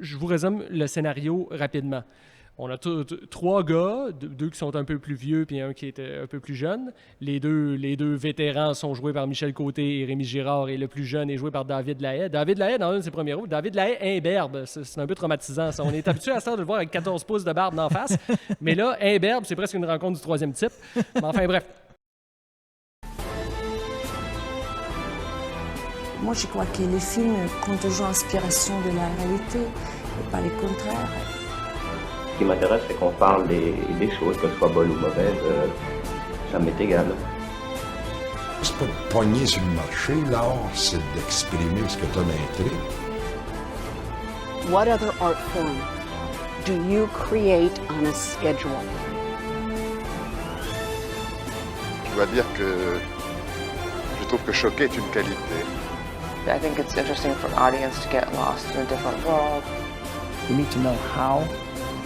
je vous résume le scénario rapidement. On a trois gars, deux qui sont un peu plus vieux puis un qui est un peu plus jeune. Les deux vétérans sont joués par Michel Côté et Rémi Girard, et le plus jeune est joué par David Lahaye. David Lahaye, dans un de ses premiers rôles, David Lahaye imberbe. C'est un peu traumatisant, ça. On est habitué à ça de le voir avec 14 pouces de barbe d'en face. Mais là, imberbe, c'est presque une rencontre du troisième type. Mais enfin, bref. Moi, je crois que les films prennent toujours inspiration de la réalité, et pas le contraire. Ce qui m'intéresse, c'est qu'on parle des choses, que ce soit bonnes ou mauvaises, ça m'est égal. C'est pas de pogner sur le marché, l'art, c'est d'exprimer ce que tu as d'intrigue. What other art form do you create on a schedule? Je dois dire que je trouve que choquer est une qualité. I think it's interesting for an audience to get lost in a different world. You need to know how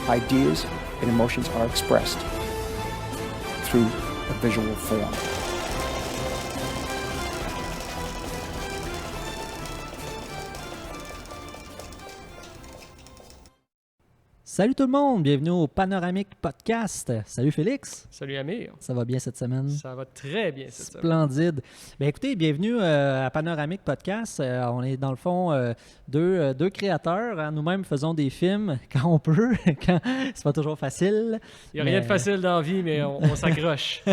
ideas and emotions are expressed through a visual form. Salut tout le monde, bienvenue au Panoramique Podcast. Salut Félix. Salut Amir. Ça va bien cette semaine? Ça va très bien cette semaine. Splendide. Bien écoutez, bienvenue à Panoramique Podcast. On est dans le fond deux créateurs. Hein. Nous-mêmes faisons des films quand on peut, quand c'est pas toujours facile. Il n'y a rien de facile dans la vie, mais on s'accroche.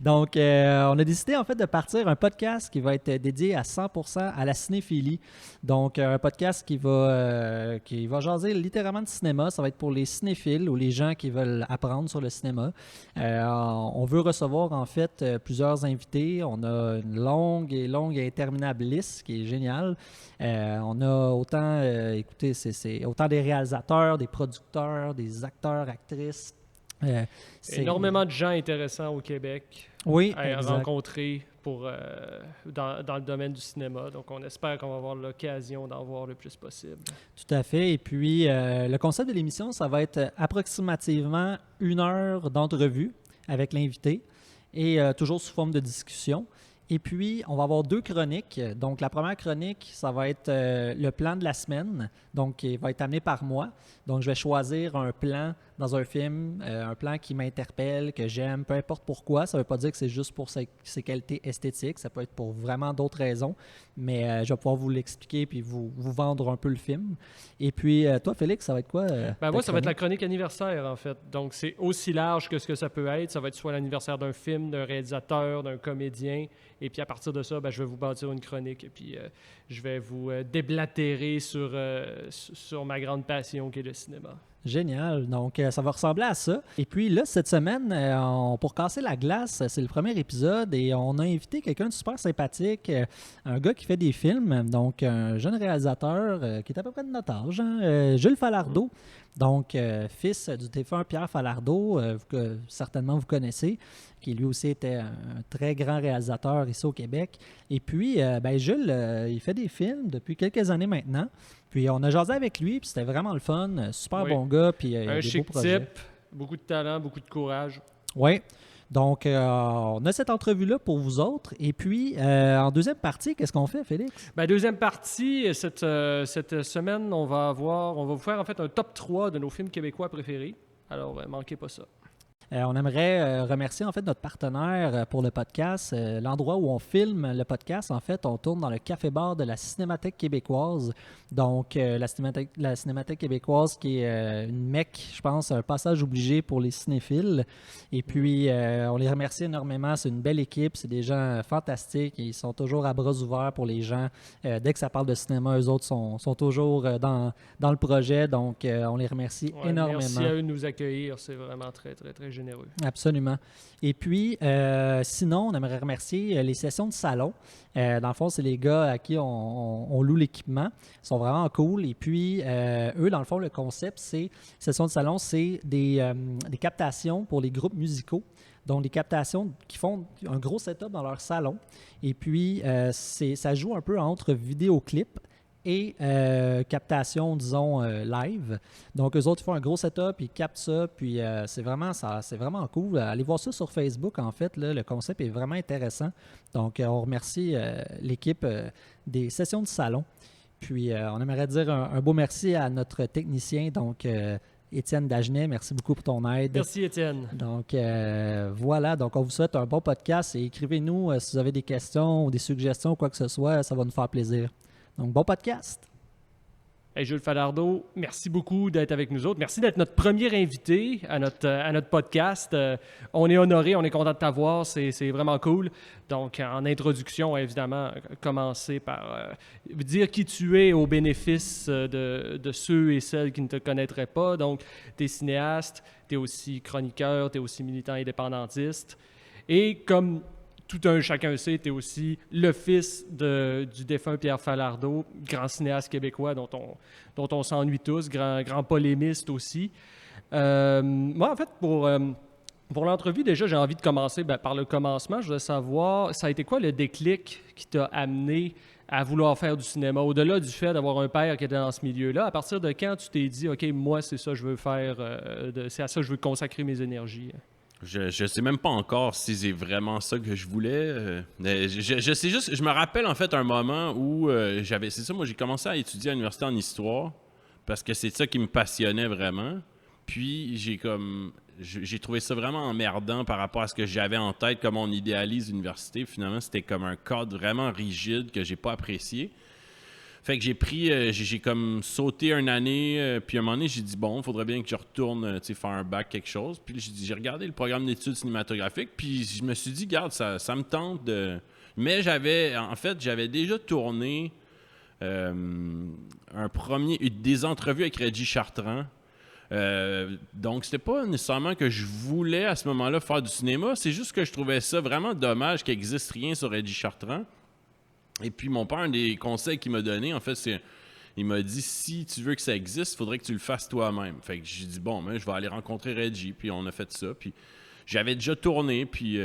Donc, on a décidé en fait de partir un podcast qui va être dédié à 100% à la cinéphilie. Donc, un podcast qui va jaser littéralement de cinéma. Ça va être pour les cinéphiles ou les gens qui veulent apprendre sur le cinéma. On veut recevoir en fait plusieurs invités. On a une longue et interminable liste qui est géniale. On a autant, écoutez, c'est autant des réalisateurs, des producteurs, des acteurs, actrices. Énormément de gens intéressants au Québec à rencontrer dans le domaine du cinéma. Donc, on espère qu'on va avoir l'occasion d'en voir le plus possible. Tout à fait. Et puis, le concept de l'émission, ça va être approximativement 1 heure d'entrevue avec l'invité et toujours sous forme de discussion. Et puis, on va avoir 2 chroniques. Donc, la première chronique, ça va être le plan de la semaine, donc qui va être amené par moi. Donc, je vais choisir un plan dans un film, un plan qui m'interpelle, que j'aime, peu importe pourquoi. Ça ne veut pas dire que c'est juste pour ses qualités esthétiques. Ça peut être pour vraiment d'autres raisons. Mais je vais pouvoir vous l'expliquer puis vous vendre un peu le film. Et puis, toi, Félix, ça va être quoi? Moi, ça va être la chronique anniversaire, en fait. Donc, c'est aussi large que ce que ça peut être. Ça va être soit l'anniversaire d'un film, d'un réalisateur, d'un comédien. Et puis, à partir de ça, je vais vous bâtir une chronique. Et puis, je vais vous déblatérer sur ma grande passion qui est le cinéma. Génial. Donc, ça va ressembler à ça. Et puis là, cette semaine, pour casser la glace, c'est le premier épisode et on a invité quelqu'un de super sympathique, un gars qui fait des films, donc un jeune réalisateur qui est à peu près de notre âge, Jules Falardeau. Donc, fils du défunt Pierre Falardeau, que certainement vous connaissez, qui lui aussi était un très grand réalisateur ici au Québec. Et puis, Jules, il fait des films depuis quelques années maintenant. Puis on a jasé avec lui, puis c'était vraiment le fun. Super bon gars, puis un des chic beaux projets. type, beaucoup de talent, beaucoup de courage. Oui. Donc, on a cette entrevue-là pour vous autres. Et puis, en deuxième partie, qu'est-ce qu'on fait, Félix? Deuxième partie, cette semaine, on va vous faire en fait un top 3 de nos films québécois préférés. Alors, manquez pas ça. On aimerait remercier en fait notre partenaire pour le podcast. L'endroit où on filme le podcast, en fait, on tourne dans le café-bar de la Cinémathèque québécoise. Donc, la Cinémathèque québécoise qui est une mecque, je pense, un passage obligé pour les cinéphiles. Et puis, on les remercie énormément. C'est une belle équipe. C'est des gens fantastiques. Ils sont toujours à bras ouverts pour les gens. Dès que ça parle de cinéma, eux autres sont toujours dans le projet. Donc, on les remercie énormément. Merci à eux de nous accueillir. C'est vraiment très, très, très généreux. Absolument. Et puis, sinon, on aimerait remercier les sessions de salon. Dans le fond, c'est les gars à qui on loue l'équipement. Ils sont vraiment cool. Et puis, eux, dans le fond, le concept, c'est sessions de salon, c'est des captations pour les groupes musicaux. Donc, des captations qui font un gros setup dans leur salon. Et puis, ça joue un peu entre vidéoclips et captation, disons, live. Donc, eux autres, ils font un gros setup, ils captent ça, puis c'est vraiment cool. Allez voir ça sur Facebook, en fait. Là, le concept est vraiment intéressant. Donc, on remercie l'équipe des sessions de salon. Puis, on aimerait dire un beau merci à notre technicien, donc Étienne Dagenet. Merci beaucoup pour ton aide. Merci, Étienne. Donc, voilà. Donc, on vous souhaite un bon podcast et écrivez-nous si vous avez des questions ou des suggestions ou quoi que ce soit. Ça va nous faire plaisir. Donc, bon podcast. Hey, Jules Falardeau, merci beaucoup d'être avec nous autres. Merci d'être notre premier invité à notre podcast. On est honoré, on est content de t'avoir. C'est vraiment cool. Donc, en introduction, évidemment, commencer par dire qui tu es au bénéfice de ceux et celles qui ne te connaîtraient pas. Donc, tu es cinéaste, tu es aussi chroniqueur, tu es aussi militant indépendantiste. Et comme tout un chacun sait, tu es aussi le fils du défunt Pierre Falardeau, grand cinéaste québécois dont on s'ennuie tous, grand polémiste aussi. Moi, en fait, pour l'entrevue, déjà, j'ai envie de commencer par le commencement. Je voudrais savoir, ça a été quoi le déclic qui t'a amené à vouloir faire du cinéma? Au-delà du fait d'avoir un père qui était dans ce milieu-là, à partir de quand tu t'es dit, OK, moi, c'est ça que je veux faire, c'est à ça que je veux consacrer mes énergies? Je sais même pas encore si c'est vraiment ça que je voulais. Je sais juste, je me rappelle en fait un moment où c'est ça, moi j'ai commencé à étudier à l'université en histoire parce que c'est ça qui me passionnait vraiment. Puis j'ai trouvé ça vraiment emmerdant par rapport à ce que j'avais en tête, comment on idéalise l'université. Finalement, c'était comme un cadre vraiment rigide que j'ai pas apprécié. Fait que j'ai comme sauté une année, puis à un moment donné, j'ai dit, bon, il faudrait bien que je retourne faire un bac, quelque chose. Puis j'ai regardé le programme d'études cinématographiques, puis je me suis dit, regarde, ça me tente de... Mais j'avais déjà tourné des entrevues avec Reggie Chartrand. Donc, c'était pas nécessairement que je voulais à ce moment-là faire du cinéma, c'est juste que je trouvais ça vraiment dommage qu'il n'existe rien sur Reggie Chartrand. Et puis, mon père, un des conseils qu'il m'a donné, en fait, il m'a dit, si tu veux que ça existe, il faudrait que tu le fasses toi-même. Fait que j'ai dit, bon, ben, je vais aller rencontrer Reggie. Puis, on a fait ça. Puis, j'avais déjà tourné. Puis,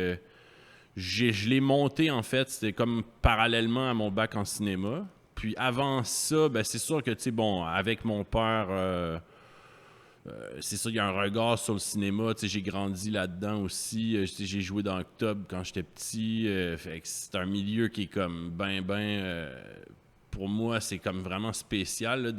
je l'ai monté, en fait. C'était comme parallèlement à mon bac en cinéma. Puis, avant ça, ben, c'est sûr que, tu sais, bon, avec mon père... c'est ça, il y a un regard sur le cinéma. Tu sais, j'ai grandi là-dedans aussi. J'ai joué dans Octobre quand j'étais petit. Fait que c'est un milieu qui est comme pour moi, c'est comme vraiment spécial là,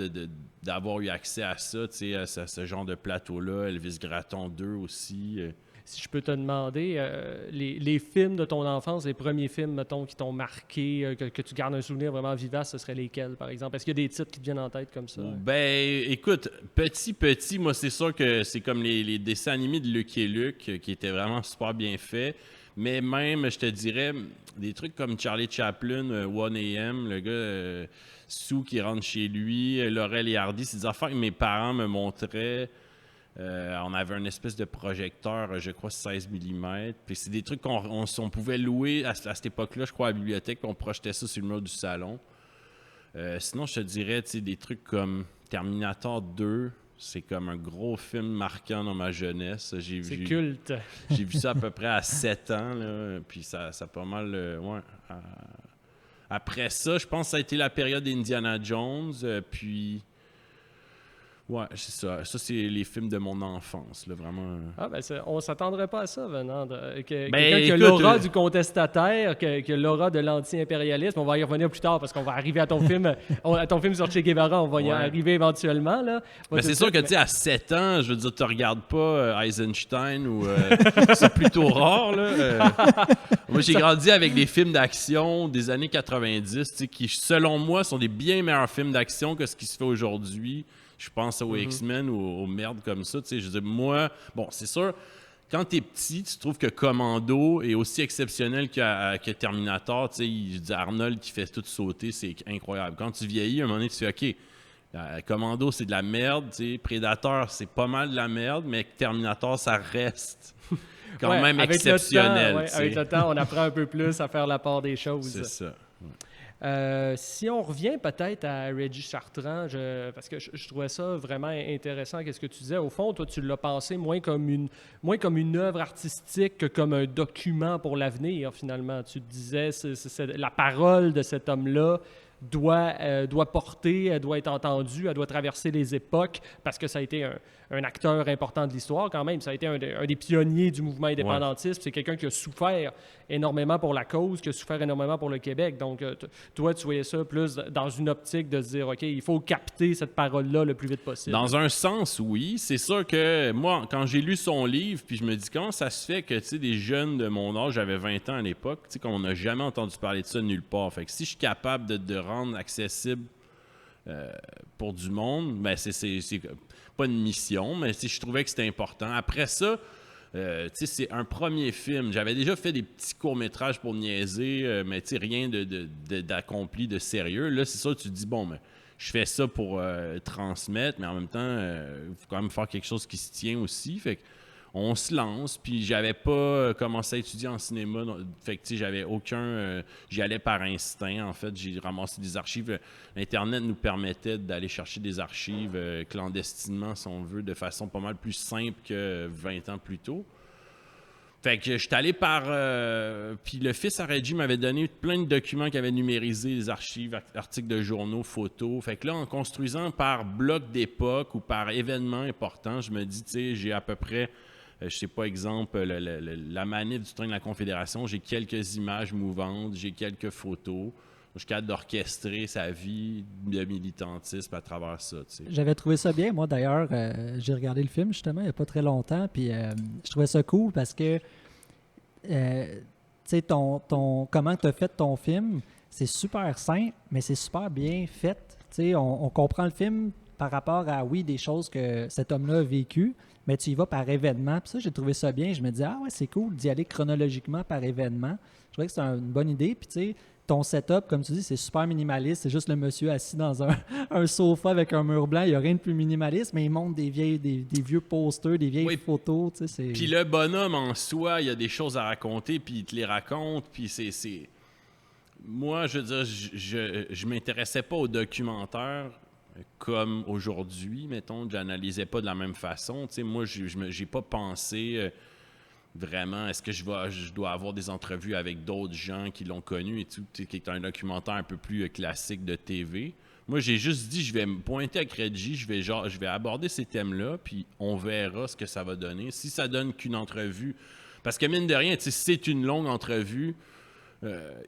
d'avoir eu accès à ça, tu sais, à ce genre de plateau-là. Elvis Gratton 2 aussi. Si je peux te demander, les films de ton enfance, les premiers films, mettons, qui t'ont marqué, que tu gardes un souvenir vraiment vivace, ce seraient lesquels, par exemple? Est-ce qu'il y a des titres qui te viennent en tête comme ça? Ben, écoute, petit, moi, c'est sûr que c'est comme les dessins animés de Lucky Luke, qui étaient vraiment super bien faits. Mais même, je te dirais, des trucs comme Charlie Chaplin, 1AM, le gars, Sue qui rentre chez lui, Laurel et Hardy, c'est des affaires que mes parents me montraient. On avait une espèce de projecteur, je crois 16 mm. Puis c'est des trucs qu'on pouvait louer à cette époque-là, je crois, à la bibliothèque, puis on projetait ça sur le mur du salon. Sinon, je te dirais, tu sais, des trucs comme Terminator 2, c'est comme un gros film marquant dans ma jeunesse. C'est culte. J'ai vu ça à peu près à 7 ans, là, puis ça a pas mal... Après ça, je pense que ça a été la période d'Indiana Jones, puis... Ouais, c'est ça. Ça, c'est les films de mon enfance, là, vraiment. Ah, ben, on s'attendrait pas à ça venant quelqu'un qui a l'aura du contestataire, qui a l'aura de l'anti-impérialisme. On va y revenir plus tard parce qu'on va arriver à ton film, sur Che Guevara. On va y arriver éventuellement, là. Mais c'est sûr que, tu sais, à 7 ans, je veux dire, tu regardes pas Eisenstein ou... c'est plutôt rare, là. Moi, j'ai grandi avec des films d'action des années 90, tu sais, qui, selon moi, sont des bien meilleurs films d'action que ce qui se fait aujourd'hui. Je pense aux X-Men ou aux merdes comme ça. Tu sais, je veux dire, moi, bon, c'est sûr, quand t'es petit, tu trouves que Commando est aussi exceptionnel que Terminator. Tu sais, je dis Arnold qui fait tout sauter, c'est incroyable. Quand tu vieillis, à un moment donné, tu fais OK, Commando, c'est de la merde. Tu sais, Predator, c'est pas mal de la merde, mais Terminator, ça reste quand même exceptionnel. Avec le temps, on apprend un peu plus à faire la part des choses. C'est ça. Si on revient peut-être à Reggie Chartrand, parce que je trouvais ça vraiment intéressant, qu'est-ce que tu disais. Au fond, toi, tu l'as pensé moins comme une œuvre artistique que comme un document pour l'avenir, finalement. Tu te disais, c'est la parole de cet homme-là doit porter, elle doit être entendue, elle doit traverser les époques parce que ça a été un acteur important de l'histoire quand même. Ça a été un des pionniers du mouvement indépendantiste. C'est quelqu'un qui a souffert énormément pour la cause, qui a souffert énormément pour le Québec. Donc, toi, tu voyais ça plus dans une optique de se dire, OK, il faut capter cette parole-là le plus vite possible. Dans un sens, oui. C'est sûr que moi, quand j'ai lu son livre, puis je me dis, comment ça se fait que, tu sais, des jeunes de mon âge, j'avais 20 ans à l'époque, tu sais, qu'on n'a jamais entendu parler de ça nulle part. Fait que si je suis capable de rendre accessible pour du monde, ben c'est pas une mission, mais je trouvais que c'était important. Après ça, tu sais, c'est un premier film. J'avais déjà fait des petits courts-métrages pour niaiser, mais tu sais, rien d'accompli, de sérieux. Là, c'est ça, tu te dis, bon, mais je fais ça pour transmettre, mais en même temps, il faut quand même faire quelque chose qui se tient aussi. Fait que on se lance, puis j'avais pas commencé à étudier en cinéma, fait que tu sais, j'avais aucun... j'y allais par instinct, en fait. J'ai ramassé des archives. Internet nous permettait d'aller chercher des archives clandestinement, si on veut, de façon pas mal plus simple que 20 ans plus tôt. Fait que j'étais allé par... puis le fils à Reggie m'avait donné plein de documents qu'il avait numérisés, des archives, articles de journaux, photos. Fait que là, en construisant par bloc d'époque ou par événement important, je me dis, tu sais, j'ai à peu près... je sais pas, exemple, la manif du train de la Confédération, j'ai quelques images mouvantes, j'ai quelques photos. Je suis capable d'orchestrer sa vie de militantisme à travers ça. Tu sais. J'avais trouvé ça bien. Moi, d'ailleurs, j'ai regardé le film, justement, il n'y a pas très longtemps, puis je trouvais ça cool parce que, tu sais, comment tu as fait ton film, c'est super simple, mais c'est super bien fait. Tu sais, on comprend le film par rapport à, oui, des choses que cet homme-là a vécues, mais tu y vas par événement. Puis ça, j'ai trouvé ça bien. Je me dis, ah ouais, c'est cool d'y aller chronologiquement par événement. Je trouvais que c'est une bonne idée. Puis tu sais, ton setup, comme tu dis, c'est super minimaliste. C'est juste le monsieur assis dans un sofa avec un mur blanc. Il n'y a rien de plus minimaliste, mais il montre des vieux posters, des vieilles photos. Tu sais, puis le bonhomme en soi, il y a des choses à raconter, puis il te les raconte. Puis c'est... Moi, je veux dire, je m'intéressais pas au documentaire comme aujourd'hui, mettons. Je n'analysais pas de la même façon. Tu sais, moi, j'ai pas pensé... vraiment, est-ce que je dois avoir des entrevues avec d'autres gens qui l'ont connu et tout, qui est un documentaire un peu plus classique de TV. Moi, j'ai juste dit, je vais me pointer avec Reggie, je vais aborder ces thèmes-là, puis on verra ce que ça va donner. Si ça donne qu'une entrevue, parce que mine de rien, c'est une longue entrevue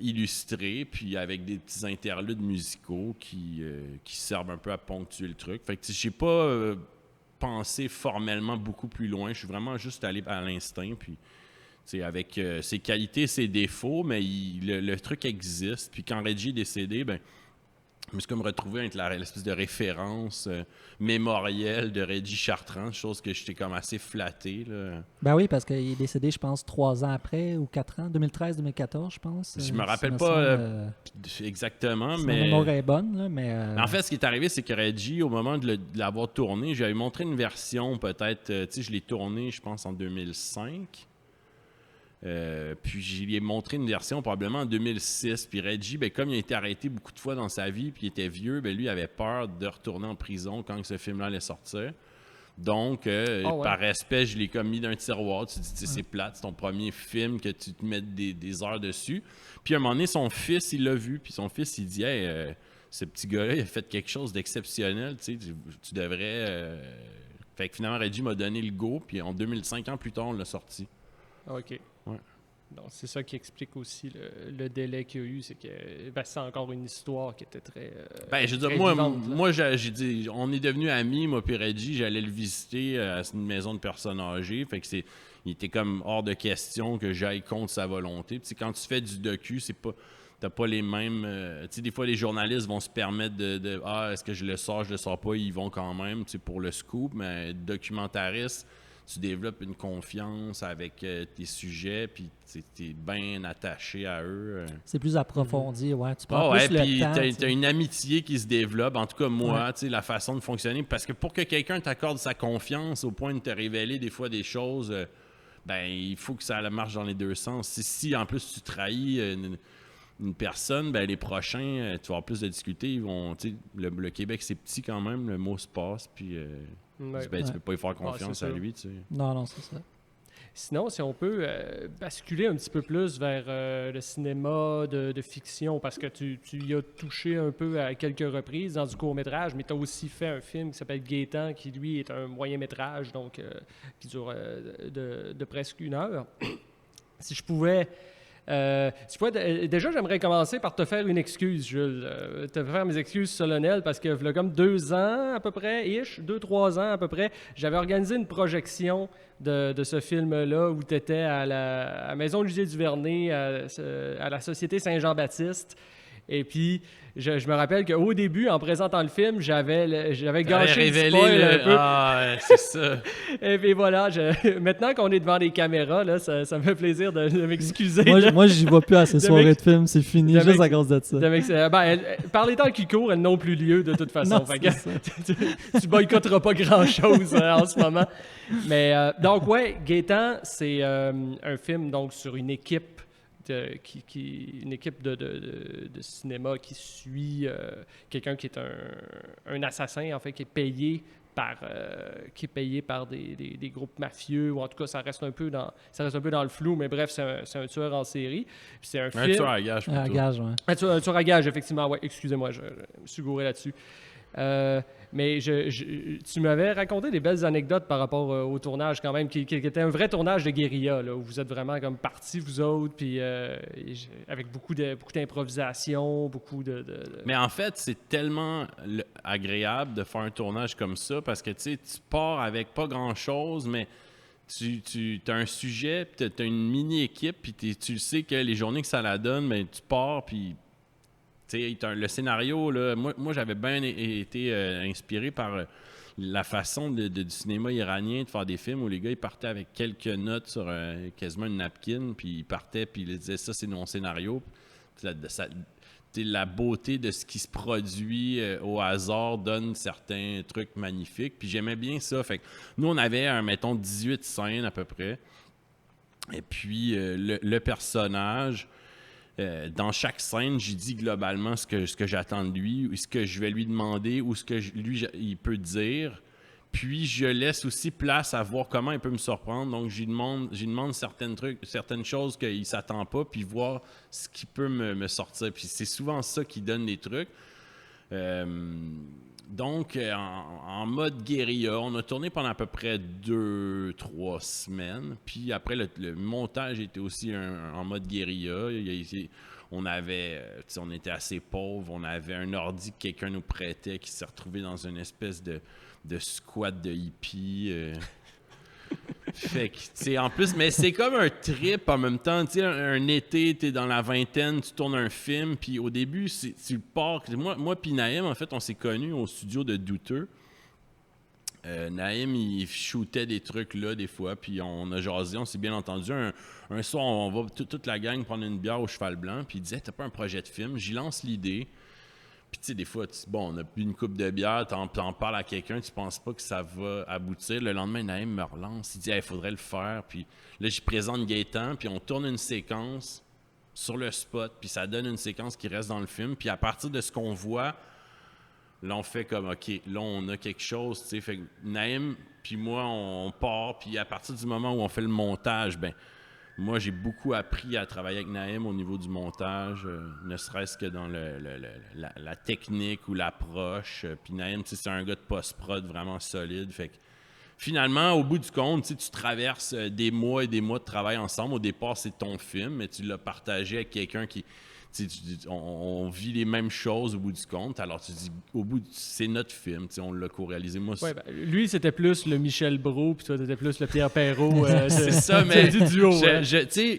illustrée, puis avec des petits interludes musicaux qui servent un peu à ponctuer le truc. Fait que j'ai pas... penser formellement beaucoup plus loin. Je suis vraiment juste allé à l'instinct, puis avec ses qualités, ses défauts, mais le truc existe. Puis quand Reggie est décédé, ben, je me suis comme retrouvé avec l'espèce de référence mémorielle de Reggie Chartrand, chose que j'étais comme assez flatté. Là. Ben oui, parce qu'il est décédé, je pense, 3 ans après ou 4 ans, 2013-2014, je pense. Je me rappelle pas exactement, mais... Ma mémoire est bonne, là, mais... En fait, ce qui est arrivé, c'est que Reggie, au moment de l'avoir tourné, j'avais montré une version, peut-être, tu sais, je l'ai tourné, je pense, en 2005. Puis j'y ai montré une version probablement en 2006. Puis Reggie, ben, comme il a été arrêté beaucoup de fois dans sa vie, puis il était vieux, ben, lui avait peur de retourner en prison quand ce film-là allait sortir. Donc, par respect, je l'ai comme mis dans un tiroir. Tu te dis, c'est plate, c'est ton premier film que tu te mets des heures dessus. Puis à un moment donné, son fils, il l'a vu. Puis son fils, il dit, hey, ce petit gars-là, il a fait quelque chose d'exceptionnel. Tu sais, tu devrais... Fait que finalement, Reggie m'a donné le go. Puis en 2005 ans plus tard, on l'a sorti. OK. Ouais. Donc, c'est ça qui explique aussi le délai qu'il y a eu. C'est que c'est encore une histoire qui était très. Je veux dire, moi j'ai dit, on est devenus amis, moi et Reggie. J'allais le visiter à une maison de personnes âgées. Fait que il était comme hors de question que j'aille contre sa volonté. Puis quand tu fais du docu, c'est pas. T'as pas les mêmes... tu sais, des fois, les journalistes vont se permettre de est-ce que je le sors pas, ils vont quand même, tu sais, pour le scoop. Mais documentariste, tu développes une confiance avec tes sujets, puis tu es bien attaché à eux. C'est plus approfondi, ouais. Tu prends plus le temps. Puis tu as une amitié qui se développe. En tout cas, moi, tu sais, la façon de fonctionner. Parce que pour que quelqu'un t'accorde sa confiance au point de te révéler des fois des choses, ben il faut que ça marche dans les deux sens. Si en plus tu trahis une personne, ben les prochains, tu vas avoir plus de difficultés. Ils vont, le Québec, c'est petit quand même, le mot se passe, puis tu peux pas y faire confiance à lui. Tu sais. Non, c'est ça. Sinon, si on peut basculer un petit peu plus vers le cinéma de fiction, parce que tu y as touché un peu à quelques reprises dans du court-métrage, mais tu as aussi fait un film qui s'appelle Gaétan, qui lui est un moyen-métrage, donc qui dure de presque 1 heure. Si je pouvais... déjà, j'aimerais commencer par te faire une excuse, Jules. Te faire mes excuses solennelles parce que, il y a comme 2 ans à peu près, 2-3 ans à peu près, j'avais organisé une projection de ce film-là où tu étais à la Maison Musée du Vernet, à la Société Saint-Jean-Baptiste. Et puis, je me rappelle qu'au début, en présentant le film, j'avais gâché le spoil un peu. Ah, c'est ça. Et puis voilà, maintenant qu'on est devant les caméras, là, ça me fait plaisir de m'excuser. Moi, j'y vois plus à ces soirées de films, c'est fini, juste à cause de ça. Par les temps qui courent, elles n'ont plus lieu de toute façon. Non, tu boycotteras pas grand-chose en ce moment. Mais donc, ouais, Gaétan, c'est un film donc, sur une équipe une équipe de cinéma qui suit quelqu'un qui est un assassin, en fait, qui est payé par des groupes mafieux, ou en tout cas, ça reste un peu dans le flou, mais bref, c'est un tueur en série. Puis c'est un tueur à gage, plutôt. À gage, ouais. Un tueur à gage, effectivement, ouais, excusez-moi, je me suis gouré là-dessus. Mais tu m'avais raconté des belles anecdotes par rapport au tournage quand même, qui était un vrai tournage de guérilla, là, où vous êtes vraiment comme partis, vous autres, puis avec beaucoup d'improvisation, Mais en fait, c'est tellement agréable de faire un tournage comme ça, parce que tu pars avec pas grand-chose, mais tu as un sujet, puis tu as une mini-équipe, puis tu sais que les journées que ça la donne, mais tu pars, puis... le scénario, là, moi j'avais bien été inspiré par la façon du cinéma iranien de faire des films où les gars ils partaient avec quelques notes sur quasiment une napkin, puis ils partaient, puis ils disaient ça c'est mon scénario. La beauté de ce qui se produit au hasard donne certains trucs magnifiques, puis j'aimais bien ça. Fait que nous on avait, mettons, 18 scènes à peu près, et puis le personnage... dans chaque scène, j'ai dit globalement ce que j'attends de lui, ou ce que je vais lui demander, ou ce que il peut dire. Puis je laisse aussi place à voir comment il peut me surprendre. Donc j'y demande certaines choses qu'il ne s'attend pas, puis voir ce qui peut me sortir. Puis c'est souvent ça qui donne des trucs. Donc, en mode guérilla, on a tourné pendant à peu près 2-3 semaines. Puis après, le montage était aussi en mode guérilla. On était assez pauvres. On avait un ordi que quelqu'un nous prêtait qui s'est retrouvé dans une espèce de squat de hippie. Fait que, tu sais, en plus, mais c'est comme un trip en même temps. Tu sais, un été, t'es dans la vingtaine, tu tournes un film, puis au début, tu pars. Moi puis Naïm, en fait, on s'est connus au studio de Douteux. Naïm, il shootait des trucs là, des fois, puis on a jasé, on s'est bien entendu. Un soir, on va toute la gang prendre une bière au Cheval Blanc, puis il disait, t'as pas un projet de film? J'y lance l'idée. Puis, tu sais, des fois, on a bu une coupe de bière, t'en parles à quelqu'un, tu penses pas que ça va aboutir. Le lendemain, Naïm me relance, il dit, il faudrait le faire. Puis là, j'y présente Gaétan, puis on tourne une séquence sur le spot, puis ça donne une séquence qui reste dans le film. Puis à partir de ce qu'on voit, là, on fait comme, OK, là, on a quelque chose, tu sais. Fait que Naïm, puis moi, on part, puis à partir du moment où on fait le montage, moi, j'ai beaucoup appris à travailler avec Naïm au niveau du montage, ne serait-ce que dans la technique ou l'approche. Puis Naïm, c'est un gars de post-prod vraiment solide. Fait que finalement, au bout du compte, tu traverses des mois et des mois de travail ensemble. Au départ, c'est ton film, mais tu l'as partagé avec quelqu'un qui... On vit les mêmes choses au bout du compte. Alors, tu dis, c'est notre film. On l'a co-réalisé. Moi, ouais, lui, c'était plus le Michel Brault, puis toi, t'étais plus le Pierre Perrault. c'est ça, mais du duo.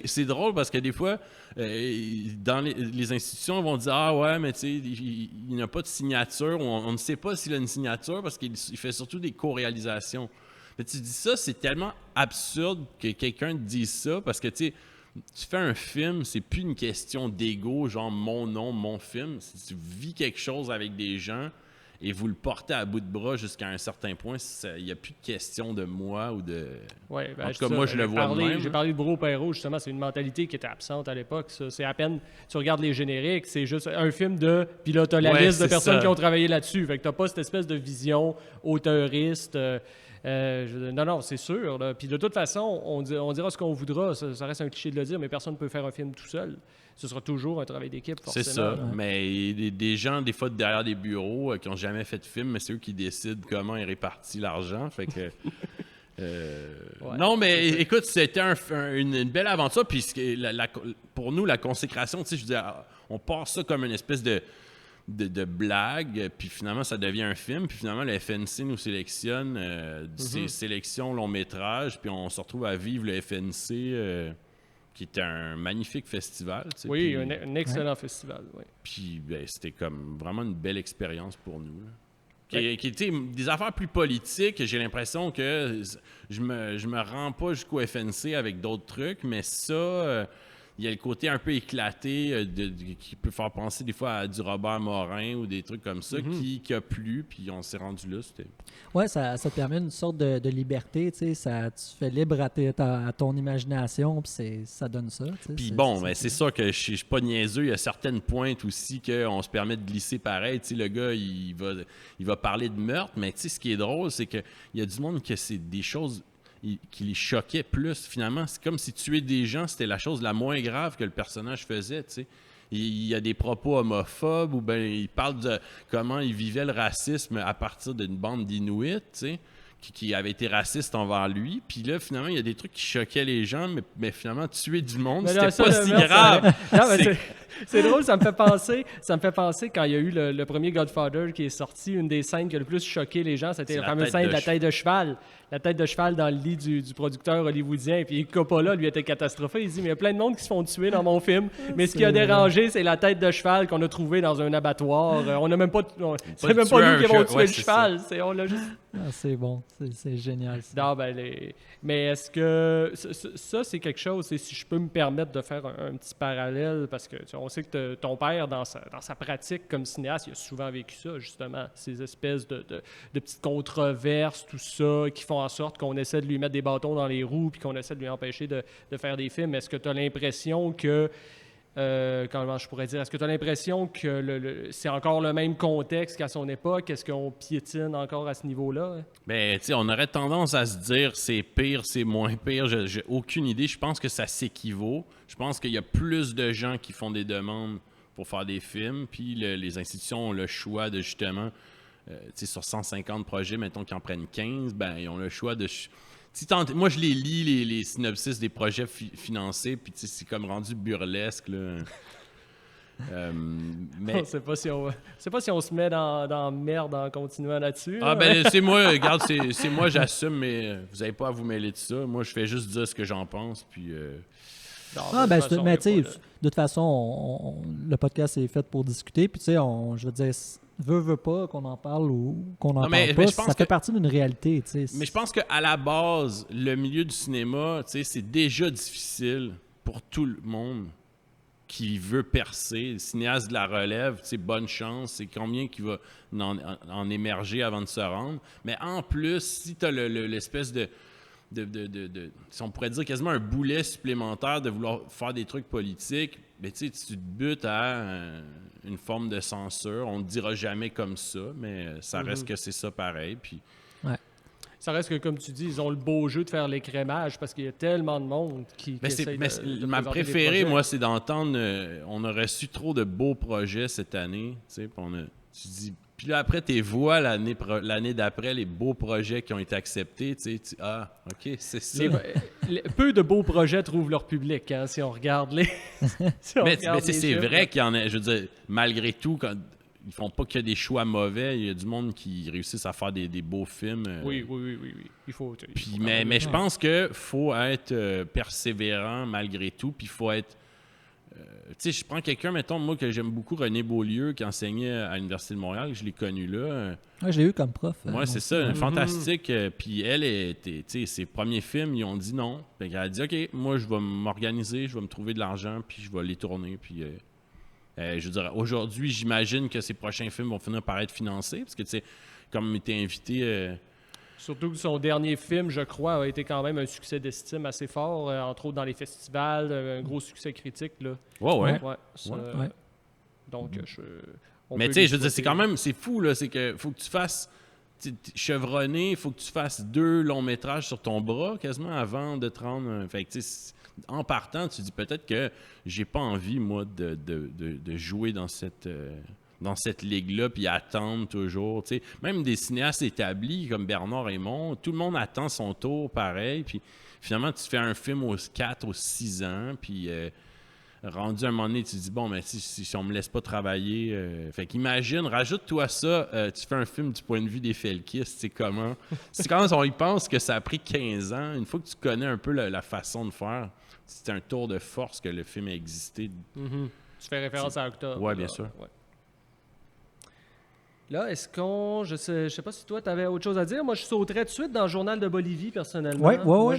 C'est drôle parce que des fois, dans les institutions, ils vont dire, ah ouais, mais tu sais, il n'a pas de signature. On ne sait pas s'il a une signature parce qu'il fait surtout des co-réalisations. Mais tu dis ça, c'est tellement absurde que quelqu'un te dise ça parce que, tu sais, tu fais un film, c'est plus une question d'ego, genre mon nom, mon film. Si tu vis quelque chose avec des gens et vous le portez à bout de bras jusqu'à un certain point, il n'y a plus de question de moi ou de... Ouais, en tout cas, moi, je le vois de même. J'ai parlé de Brault-Perrault, justement, c'est une mentalité qui était absente à l'époque. Ça. C'est à peine, tu regardes les génériques, c'est juste un film de... Puis là, tu as la liste de personnes qui ont travaillé là-dessus. Fait que tu n'as pas cette espèce de vision auteuriste... Non, c'est sûr. Là. Puis de toute façon, on dira ce qu'on voudra. Ça reste un cliché de le dire, mais personne ne peut faire un film tout seul. Ce sera toujours un travail d'équipe, forcément. C'est ça. Mais il y a des gens, des fois, derrière des bureaux qui n'ont jamais fait de film, mais c'est eux qui décident comment est réparti l'argent. Fait que... Non, mais écoute, c'était une belle aventure. Puis pour nous, la consécration, tu sais, je veux dire, on part ça comme une espèce de blague, puis finalement, ça devient un film. Puis finalement, le FNC nous sélectionne ces sélections long-métrage, puis on se retrouve à vivre le FNC, qui était un magnifique festival. Tu sais, oui, puis, un excellent festival. Oui. Puis c'était comme vraiment une belle expérience pour nous. Là. Qui était des affaires plus politiques, j'ai l'impression que je me rends pas jusqu'au FNC avec d'autres trucs, mais ça, il y a le côté un peu éclaté qui peut faire penser des fois à du Robert Morin ou des trucs comme ça qui a plu, puis on s'est rendu là. Ouais, ça te permet une sorte de liberté, tu sais, tu fais libre à ton imagination, puis ça donne ça. Puis bon, mais c'est sûr que je suis pas niaiseux, il y a certaines pointes aussi qu'on se permet de glisser pareil. Tu sais, le gars, il va parler de meurtre, mais tu sais, ce qui est drôle, c'est qu'il y a du monde que c'est des choses qui les choquait plus. Finalement, c'est comme si tuer des gens, c'était la chose la moins grave que le personnage faisait, tu sais. Il y a des propos homophobes ou bien il parle de comment il vivait le racisme à partir d'une bande d'Inuits, tu sais, qui avait été raciste envers lui. Puis là, finalement, il y a des trucs qui choquaient les gens, mais finalement, tuer du monde, c'était pas si grave. Non, mais c'est drôle, ça me fait penser quand il y a eu le premier Godfather qui est sorti, une des scènes qui a le plus choqué les gens, c'était la fameuse scène de la tête de cheval. La tête de cheval dans le lit du producteur hollywoodien. Puis Coppola, lui, était catastrophé. Il dit, mais il y a plein de monde qui se font tuer dans mon film. Mais ce qui a dérangé, c'est la tête de cheval qu'on a trouvée dans un abattoir. On n'a même pas... C'est même pas nous qui avons tué le cheval. On l'a juste... c'est bon. C'est génial. Ça. Non, mais est-ce que... Ça, c'est quelque chose, si je peux me permettre de faire un petit parallèle, parce que on sait que ton père, dans sa pratique comme cinéaste, il a souvent vécu ça, justement. Ces espèces de petites controverses, tout ça, qui font en sorte qu'on essaie de lui mettre des bâtons dans les roues puis qu'on essaie de lui empêcher de faire des films. Est-ce que tu as l'impression que... comment je pourrais dire? Est-ce que tu as l'impression que c'est encore le même contexte qu'à son époque? Est-ce qu'on piétine encore à ce niveau-là? Ben, tu sais, on aurait tendance à se dire c'est pire, c'est moins pire. J'ai aucune idée. Je pense que ça s'équivaut. Je pense qu'il y a plus de gens qui font des demandes pour faire des films, puis les institutions ont le choix de justement, tu sais, sur 150 projets, mettons qu'ils en prennent 15, ben, ils ont le choix de... Moi, je les lis, les synopsis des projets financés, puis c'est comme rendu burlesque, là. Mais... On sait pas si on se met dans merde en continuant là-dessus. Ah, ben, c'est moi, regarde, c'est moi, j'assume, mais vous n'avez pas à vous mêler de ça. Moi, je fais juste dire ce que j'en pense, puis... mais tu sais, de toute façon, le podcast est fait pour discuter, puis tu sais, je veux dire... veut pas qu'on en parle ou qu'on en parle pas, ça fait partie d'une réalité. T'sais. Mais je pense qu'à la base, le milieu du cinéma, c'est déjà difficile pour tout le monde qui veut percer. Le cinéaste de la relève, bonne chance, c'est combien qui va en émerger avant de se rendre. Mais en plus, si tu as l'espèce de si on pourrait dire quasiment un boulet supplémentaire de vouloir faire des trucs politiques, ben, tu te butes à une forme de censure. On ne dira jamais comme ça, mais ça reste que c'est ça pareil. Puis... Ouais. Ça reste que, comme tu dis, ils ont le beau jeu de faire l'écrémage parce qu'il y a tellement de monde qui essaie de ma préférée, moi, c'est d'entendre... on a reçu trop de beaux projets cette année. Tu dis... Puis là, après, tu vois l'année d'après, les beaux projets qui ont été acceptés. OK, c'est ça. Peu de beaux projets trouvent leur public, hein, si on regarde les... mais c'est vrai qu'il y en a... Je veux dire, malgré tout, quand ils font pas que des choix mauvais, il y a du monde qui réussissent à faire des beaux films. Oui. Il faut mais je pense qu'il faut être persévérant malgré tout, puis il faut être... tu sais, je prends quelqu'un, mettons, moi, que j'aime beaucoup, René Beaulieu, qui enseignait à l'Université de Montréal, je l'ai connu là. Ouais, je l'ai eu comme prof. Oui, c'est ça, fantastique. Puis elle était, tu sais, ses premiers films, ils ont dit non. Puis elle a dit, OK, moi, je vais m'organiser, je vais me trouver de l'argent, puis je vais les tourner. Puis, je veux dire, aujourd'hui, j'imagine que ses prochains films vont finir par être financés, parce que, tu sais, comme il était invité... Surtout que son dernier film, je crois, a été quand même un succès d'estime assez fort, entre autres dans les festivals, un gros succès critique. Là. Ouais. Donc, mais tu sais, je veux dire, c'est quand même, c'est fou, là, c'est que faut que tu fasses chevronné, il faut que tu fasses 2 longs métrages sur ton bras quasiment avant de te rendre. Fait que, en partant, tu dis peut-être que j'ai pas envie, moi, de jouer dans cette ligue-là, puis attendre toujours. T'sais. Même des cinéastes établis comme Bernard Raymond, tout le monde attend son tour pareil, puis finalement, tu fais un film aux 4, aux 6 ans, puis rendu à un moment donné, tu te dis, bon, mais si on me laisse pas travailler... fait qu'imagine, rajoute-toi ça, tu fais un film du point de vue des felkistes, c'est comment... c'est quand on y pense que ça a pris 15 ans, une fois que tu connais un peu la façon de faire, c'est un tour de force que le film a existé. Mm-hmm. Tu fais référence à Octobre. Oui, bien sûr. Ouais. Là, est-ce qu'on... Je sais pas si toi, tu avais autre chose à dire. Moi, je sauterais tout de suite dans le Journal de Bolivie, personnellement. Oui, moi,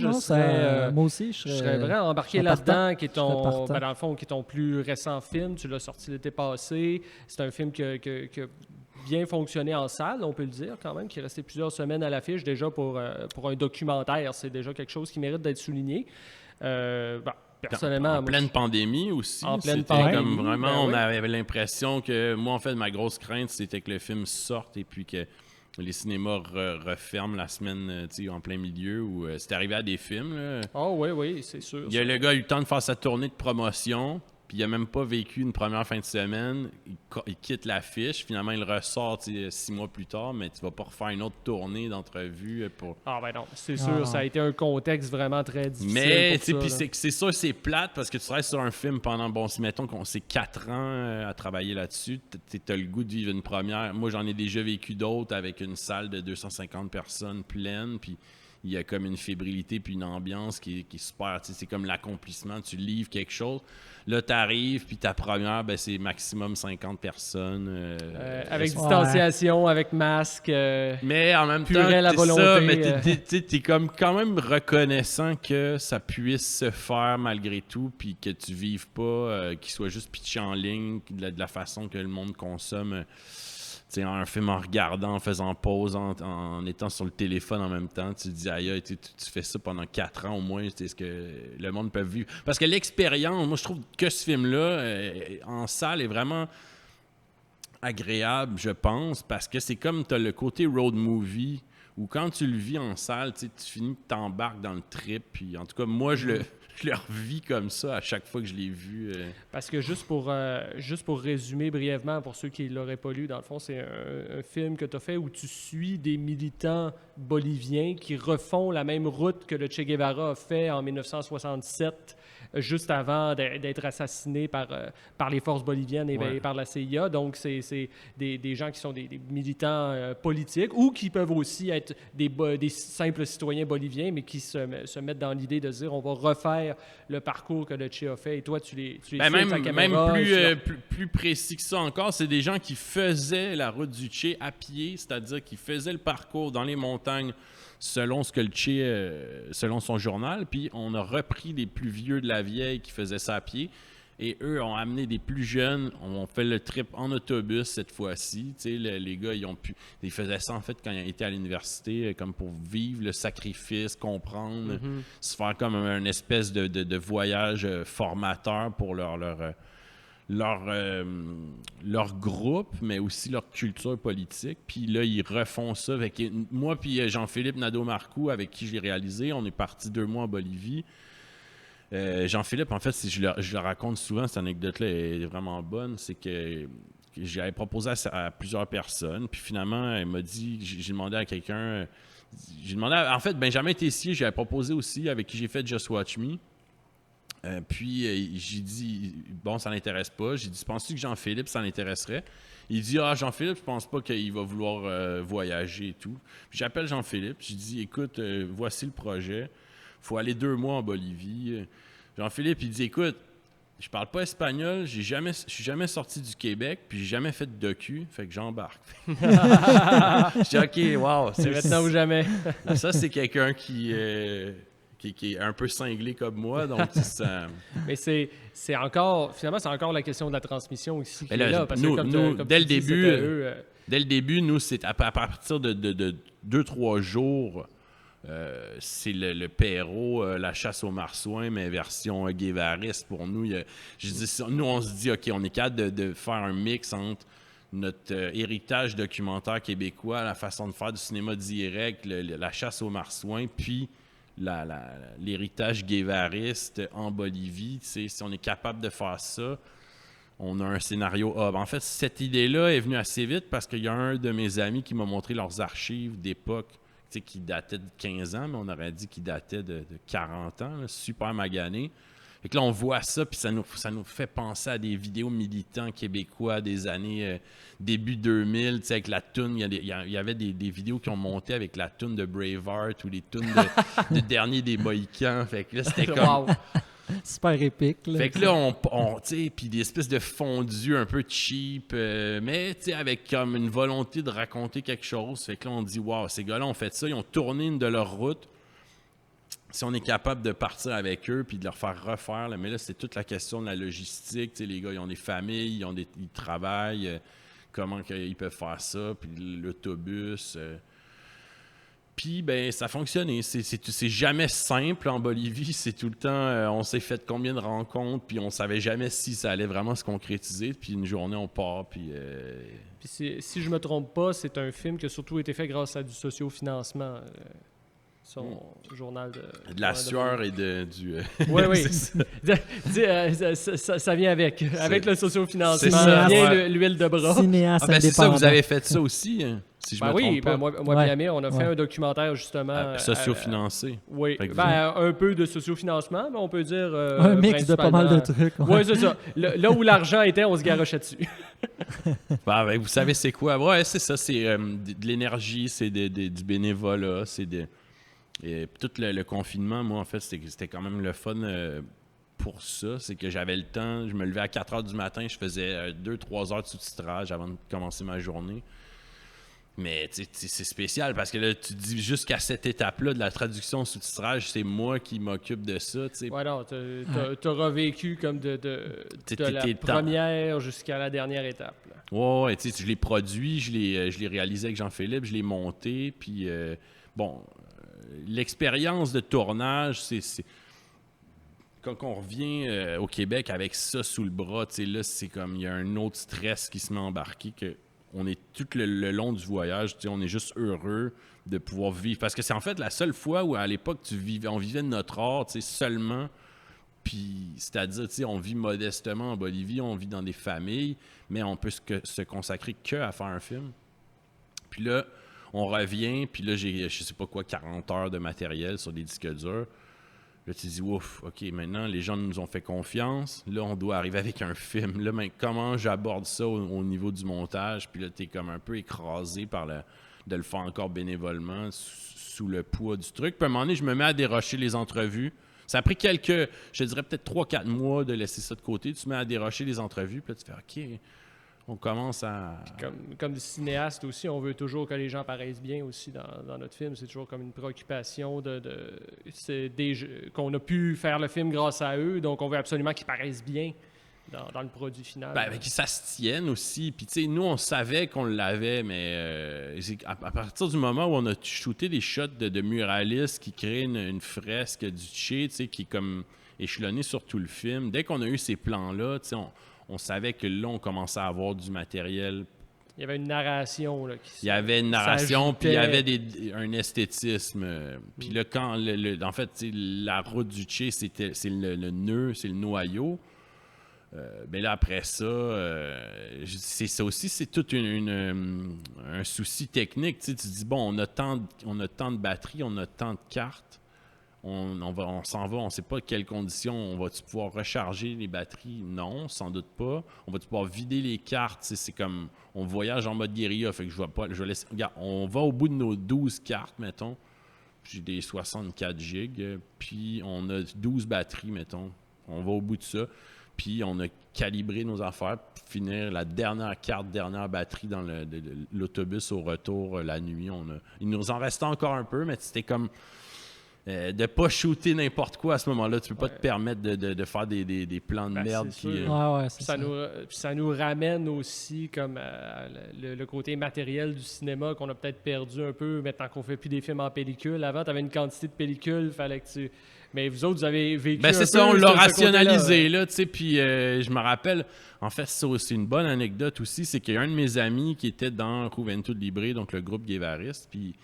moi aussi, je serais vraiment embarqué là-dedans, qui est ton, dans le fond, qui est ton plus récent film. Tu l'as sorti l'été passé. C'est un film qui a bien fonctionné en salle, on peut le dire quand même, qui est resté plusieurs semaines à l'affiche déjà pour un documentaire. C'est déjà quelque chose qui mérite d'être souligné. Personnellement, en pleine pandémie aussi. En pleine c'était pandémie. Comme vraiment, Ben on oui. avait l'impression que... Moi, en fait, ma grosse crainte, c'était que le film sorte et puis que les cinémas referment la semaine en plein milieu. Où c'est arrivé à des films. Oh oui, c'est sûr. Le gars a eu le temps de faire sa tournée de promotion, puis il n'a même pas vécu une première fin de semaine. Il quitte l'affiche. Finalement, il ressort 6 mois plus tard, mais tu vas pas refaire une autre tournée d'entrevue pour... Ah ben non, c'est sûr, ça a été un contexte vraiment très difficile. Mais pour ça, c'est sûr, c'est plate parce que tu travailles sur un film pendant, mettons qu'on c'est 4 ans à travailler là-dessus. T'as le goût de vivre une première. Moi, j'en ai déjà vécu d'autres avec une salle de 250 personnes pleine, puis il y a comme une fébrilité puis une ambiance qui est super. C'est comme l'accomplissement. Tu livres quelque chose. Là, tu arrives, puis ta première, c'est maximum 50 personnes. avec distanciation, avec masque. Mais en même temps, la volonté, ça, mais t'es comme quand même reconnaissant que ça puisse se faire malgré tout, puis que tu vives pas, qu'il soit juste pitché en ligne de la façon que le monde consomme. Un film en regardant, en faisant pause, en étant sur le téléphone en même temps, tu te dis, aïe, tu fais ça pendant 4 ans au moins, c'est ce que le monde peut vivre. Parce que l'expérience, moi je trouve que ce film-là, en salle, est vraiment agréable, je pense, parce que c'est comme tu as le côté road movie, où quand tu le vis en salle, tu finis, t'embarques dans le trip, puis en tout cas, moi, je le revis comme ça à chaque fois que je l'ai vu. Parce que juste pour résumer brièvement, pour ceux qui ne l'auraient pas lu, dans le fond, c'est un film que tu as fait où tu suis des militants boliviens qui refont la même route que le Che Guevara a fait en 1967, juste avant d'être assassiné par les forces boliviennes et par la CIA. Donc, c'est des gens qui sont des militants politiques ou qui peuvent aussi être des simples citoyens boliviens, mais qui se mettent dans l'idée de dire on va refaire le parcours que le Che a fait. Et toi, tu les suis avec ta caméra. Même plus précis que ça encore, c'est des gens qui faisaient la route du Che à pied, c'est-à-dire qui faisaient le parcours dans les montagnes selon ce que le Che, selon son journal, puis on a repris les plus vieux de la vieille qui faisaient ça à pied, et eux ont amené des plus jeunes, on fait le trip en autobus cette fois-ci, tu sais, les gars, ils faisaient ça en fait quand ils étaient à l'université, comme pour vivre le sacrifice, comprendre, se faire comme un espèce de voyage formateur pour leur groupe, mais aussi leur culture politique. Puis là, ils refont ça. Avec moi puis Jean-Philippe Nadeau-Marcoux, avec qui je l'ai réalisé, on est partis 2 mois en Bolivie. Jean-Philippe, en fait, je le raconte souvent, cette anecdote-là est vraiment bonne, c'est que j'avais proposé à plusieurs personnes, puis finalement, elle m'a dit, j'ai demandé à quelqu'un, en fait, Benjamin Tessier, j'avais proposé aussi, avec qui j'ai fait Just Watch Me. Puis j'ai dit, bon, ça l'intéresse pas. J'ai dit, penses-tu que Jean-Philippe, ça l'intéresserait? Il dit, Jean-Philippe, je pense pas qu'il va vouloir voyager et tout. Puis j'appelle Jean-Philippe, j'ai dit, écoute, voici le projet. Faut aller 2 mois en Bolivie. Jean-Philippe, il dit, écoute, je parle pas espagnol, je suis jamais sorti du Québec, puis j'ai jamais fait de docu, fait que j'embarque. Je dis, OK, wow. C'est maintenant ou jamais. Ça, c'est quelqu'un qui est un peu cinglé comme moi, donc ça... Mais c'est encore, finalement, c'est encore la question de la transmission ici qui est là. Parce nous, que comme dès le début, nous, c'est à partir de 2-3 jours, c'est le Perrault, la chasse aux marsouins, mais version guévariste pour nous. Nous, on se dit, OK, on est capable de faire un mix entre notre héritage documentaire québécois, la façon de faire du cinéma direct, la chasse aux marsouins, puis l'héritage guévariste en Bolivie. Si on est capable de faire ça, on a un scénario hub. En fait, cette idée-là est venue assez vite parce qu'il y a un de mes amis qui m'a montré leurs archives d'époque qui dataient de 15 ans, mais on aurait dit qu'ils dataient de 40 ans, là, super magané. Fait que là, on voit ça, puis ça nous fait penser à des vidéos militants québécois des années début 2000, avec la toune. Il y avait des vidéos qui ont monté avec la toune de Braveheart ou les tounes de Dernier des Mohicans. Fait que là, c'était comme... Wow. Super épique. Là. Fait que là, on tu sais, puis des espèces de fondus un peu cheap, mais tu sais, avec comme une volonté de raconter quelque chose. Fait que là, on dit, wow, ces gars-là ont fait ça, ils ont tourné une de leur route. Si on est capable de partir avec eux puis de leur faire refaire, là, mais là, c'est toute la question de la logistique. Tu sais, les gars, ils ont des familles, ils travaillent, comment ils peuvent faire ça, puis l'autobus. Puis, ben, ça a fonctionné. C'est jamais simple en Bolivie. C'est tout le temps, on s'est fait combien de rencontres, puis on savait jamais si ça allait vraiment se concrétiser. Puis une journée, on part, puis... Puis si je me trompe pas, c'est un film qui a surtout été fait grâce à du sociofinancement. Son journal de la sueur et du... Oui. ça vient avec. Avec le sociofinancement, ça, vient l'huile de bras. Cinéaste c'est ça, vous indépendant. avez fait ça aussi, si je me trompe pas. Moi et Amé, on a fait un documentaire justement... Sociofinancé. Oui, un peu de sociofinancement, mais on peut dire... un mix de pas mal de trucs. Oui, c'est ça. Là où l'argent était, on se garochait dessus. Ben, vous savez c'est quoi? Ouais, c'est ça, c'est de l'énergie, c'est du bénévolat, c'est de... Et tout le confinement, moi, en fait, c'était quand même le fun pour ça. C'est que j'avais le temps. Je me levais à 4 h du matin. Je faisais 2-3 heures de sous-titrage avant de commencer ma journée. Mais c'est spécial parce que là, tu dis jusqu'à cette étape-là de la traduction sous-titrage, c'est moi qui m'occupe de ça. Ouais, non, t'as revécu comme de la première jusqu'à la dernière étape. Là. Ouais, tu sais, je l'ai produit, je l'ai réalisé avec Jean-Philippe, je l'ai monté. Puis, l'expérience de tournage, c'est quand on revient au Québec avec ça sous le bras, là, c'est comme il y a un autre stress qui se met embarqué que on est tout le long du voyage, on est juste heureux de pouvoir vivre. Parce que c'est en fait la seule fois où à l'époque on vivait de notre art seulement. Puis, c'est-à-dire, on vit modestement en Bolivie, on vit dans des familles, mais on peut se consacrer qu'à faire un film. Puis là, on revient, puis là, j'ai, je sais pas quoi, 40 heures de matériel sur des disques durs. Là, tu te dis, ouf, OK, maintenant, les gens nous ont fait confiance. Là, on doit arriver avec un film. Là, mais comment j'aborde ça au niveau du montage? Puis là, tu es comme un peu écrasé par de le faire encore bénévolement sous le poids du truc. Puis à un moment donné, je me mets à dérocher les entrevues. Ça a pris je dirais peut-être 3-4 mois de laisser ça de côté. Tu te mets à dérocher les entrevues, puis là, tu fais, OK... On commence à... Comme cinéaste aussi, on veut toujours que les gens paraissent bien aussi dans notre film. C'est toujours comme une préoccupation qu'on a pu faire le film grâce à eux, donc on veut absolument qu'ils paraissent bien dans le produit final. Que ça se tienne aussi. Puis tu sais, nous, on savait qu'on l'avait, mais à partir du moment où on a shooté des shots de muralistes qui créent une fresque du Tché, tu sais, qui est comme échelonnée sur tout le film, dès qu'on a eu ces plans-là, tu sais, on savait que là, on commençait à avoir du matériel. Il y avait une narration. Il y avait une narration, puis il y avait un esthétisme. Puis là, quand, en fait, la route du Tché, c'est le nœud, c'est le noyau. Mais là, après ça, c'est ça aussi, c'est tout un souci technique. Tu dis, bon, on a tant de batteries, on a tant de cartes. On s'en va, on ne sait pas quelles conditions. On va-tu pouvoir recharger les batteries? Non, sans doute pas. On va-tu pouvoir vider les cartes? C'est comme, on voyage en mode guérilla, fait que je vais laisser... Regarde, on va au bout de nos 12 cartes, mettons. J'ai des 64 gigs, puis on a 12 batteries, mettons. On va au bout de ça, puis on a calibré nos affaires pour finir la dernière batterie dans l'autobus au retour la nuit. Il nous en restait encore un peu, mais c'était comme... de pas shooter n'importe quoi à ce moment-là. Tu peux pas te permettre de faire des plans de merde. Ça nous ramène aussi comme le côté matériel du cinéma qu'on a peut-être perdu un peu maintenant qu'on fait plus des films en pellicule. Avant, tu avais une quantité de pellicules, fallait que tu... Mais vous autres, vous avez vécu c'est ça, on l'a rationalisé, là, tu sais, puis je me rappelle, en fait, ça, c'est une bonne anecdote aussi, c'est qu'il y a un de mes amis qui était dans Juventud Libre, donc le groupe guévariste, puis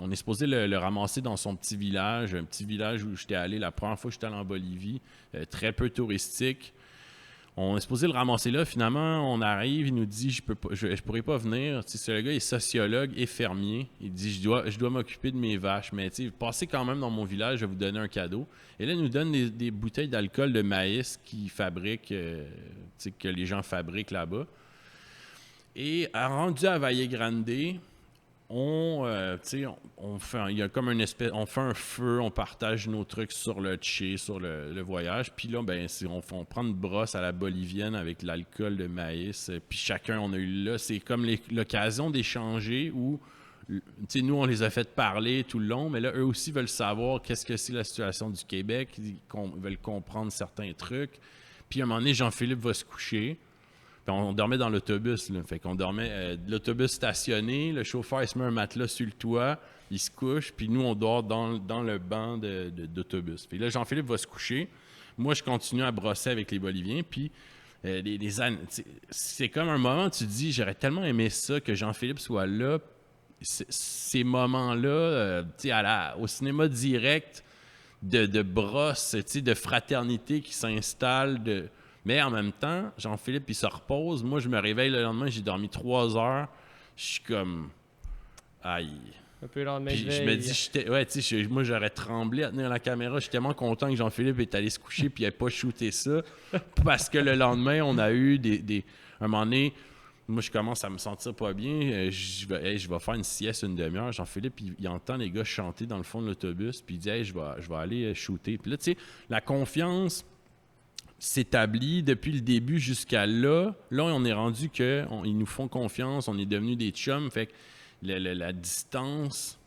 on est supposé le ramasser dans son petit village, un petit village où j'étais allé la première fois que j'étais allé en Bolivie, très peu touristique. On est supposé le ramasser là. Finalement, on arrive, il nous dit je pourrais pas venir. Tu sais, le gars est sociologue et fermier. Il dit je dois m'occuper de mes vaches, mais tu sais, passez quand même dans mon village, je vais vous donner un cadeau. Et là, il nous donne des bouteilles d'alcool de maïs qu'il fabrique, que les gens fabriquent là-bas. Et rendu à Valle Grande, on fait un feu, on partage nos trucs sur le Che, sur le voyage. Puis là, on prend une brosse à la bolivienne avec l'alcool de maïs. Puis chacun, on a eu là. C'est comme l'occasion d'échanger où, nous, on les a fait parler tout le long, mais là, eux aussi veulent savoir qu'est-ce que c'est la situation du Québec. Ils veulent comprendre certains trucs. Puis à un moment donné, Jean-Philippe va se coucher. Puis on dormait dans l'autobus, là. Fait qu'on dormait l'autobus stationné, le chauffeur il se met un matelas sur le toit, il se couche, puis nous on dort dans le banc d'autobus. Puis là Jean-Philippe va se coucher, moi je continue à brosser avec les Boliviens, puis c'est comme un moment où tu te dis j'aurais tellement aimé ça que Jean-Philippe soit là, ces moments-là, au cinéma direct de brosse, de fraternité qui s'installe, mais en même temps, Jean-Philippe, il se repose. Moi, je me réveille le lendemain, j'ai dormi 3 heures. Je suis comme... Aïe. Un peu le lendemain Puis je me dis, moi, j'aurais tremblé à tenir la caméra. Je suis tellement content que Jean-Philippe est allé se coucher puis il n'ait pas shooté ça. Parce que le lendemain, on a eu un moment donné, moi, je commence à me sentir pas bien. Je vais faire une sieste une demi-heure. Jean-Philippe, il entend les gars chanter dans le fond de l'autobus. Puis il dit, je vais aller shooter. Puis là, tu sais, la confiance s'établit depuis le début jusqu'à là. Là, on est rendu qu'ils nous font confiance, on est devenus des chums, fait que la distance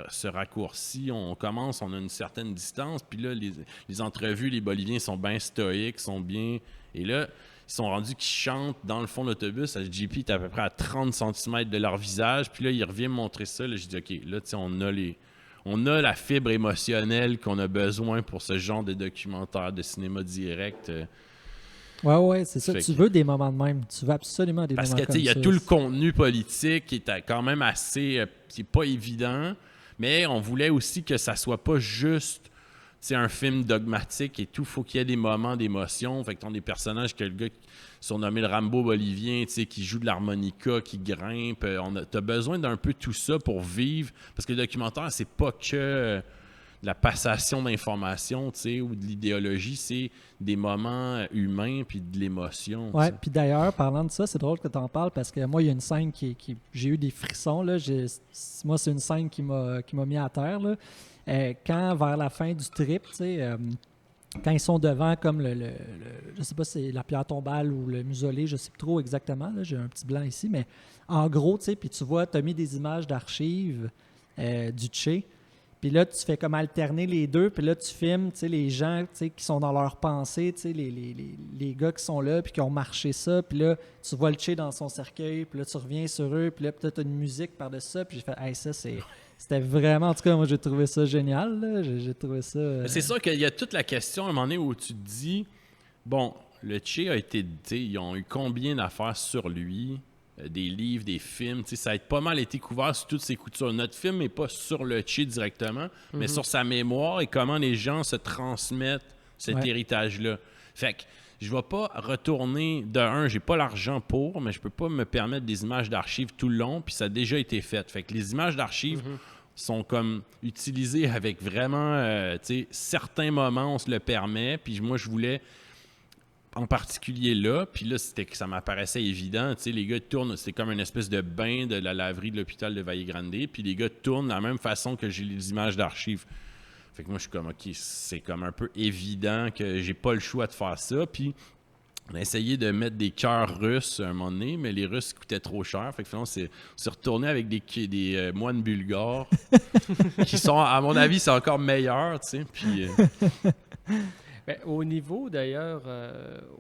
se raccourcit, on a une certaine distance, puis là, les entrevues, les Boliviens sont bien stoïques, sont bien... Et là, ils sont rendus qu'ils chantent dans le fond de l'autobus, JP est à peu près à 30 cm de leur visage, puis là, il revient me montrer ça, là, je dis, OK, là, tu sais, on a la fibre émotionnelle qu'on a besoin pour ce genre de documentaire de cinéma direct. Ouais, c'est ça. Tu veux des moments de même. Tu veux absolument des moments comme ça. Parce qu'il y a tout le contenu politique qui est quand même assez... qui n'est pas évident, mais on voulait aussi que ça soit pas juste un film dogmatique et tout. Il faut qu'il y ait des moments d'émotion. Fait que t'as des personnages que le gars surnommé le Rambo bolivien, qui joue de l'harmonica, qui grimpe. T'as besoin d'un peu tout ça pour vivre. Parce que le documentaire, c'est pas que de la passation d'informations, ou de l'idéologie, c'est des moments humains puis de l'émotion. Ouais, puis d'ailleurs, parlant de ça, c'est drôle que tu en parles parce que moi, il y a une scène j'ai eu des frissons. Là. Moi, c'est une scène qui m'a mis à terre. Là. Quand, vers la fin du trip, quand ils sont devant comme je sais pas si c'est la pierre tombale ou le mausolée, je sais plus trop exactement, là, j'ai un petit blanc ici, mais en gros, puis tu vois, tu as mis des images d'archives du Che, puis là, tu fais comme alterner les deux, puis là, tu filmes, les gens, qui sont dans leur pensée, les gars qui sont là, puis qui ont marché ça, puis là, tu vois le Che dans son cercueil, puis là, tu reviens sur eux, puis là, peut-être une musique par-dessus ça, puis j'ai fait, hey, ça, c'était vraiment, en tout cas, moi, j'ai trouvé ça génial. Là. J'ai trouvé ça... C'est sûr qu'il y a toute la question, à un moment donné, où tu te dis, bon, le Che a été... Ils ont eu combien d'affaires sur lui, des livres, des films. Ça a pas mal été couvert sur toutes ses coutures. Notre film n'est pas sur le Che directement, mais sur sa mémoire et comment les gens se transmettent cet héritage-là. Fait que je vais pas retourner j'ai pas l'argent pour, mais je peux pas me permettre des images d'archives tout le long, puis ça a déjà été fait. Fait que les images d'archives sont comme utilisées avec vraiment, certains moments, on se le permet, puis moi, je voulais, en particulier là, puis là, c'était que ça m'apparaissait évident, les gars tournent, c'est comme une espèce de bain de la laverie de l'hôpital de Valle Grande, puis les gars tournent de la même façon que j'ai les images d'archives. Fait que moi, je suis comme, OK, c'est comme un peu évident que j'ai pas le choix de faire ça. Puis On a essayé de mettre des chœurs russes à un moment donné, mais les Russes coûtaient trop cher. Fait que finalement, on s'est retourné avec des moines bulgares qui sont, à mon avis, c'est encore meilleur, tu sais. Puis, Ben, au niveau d'ailleurs,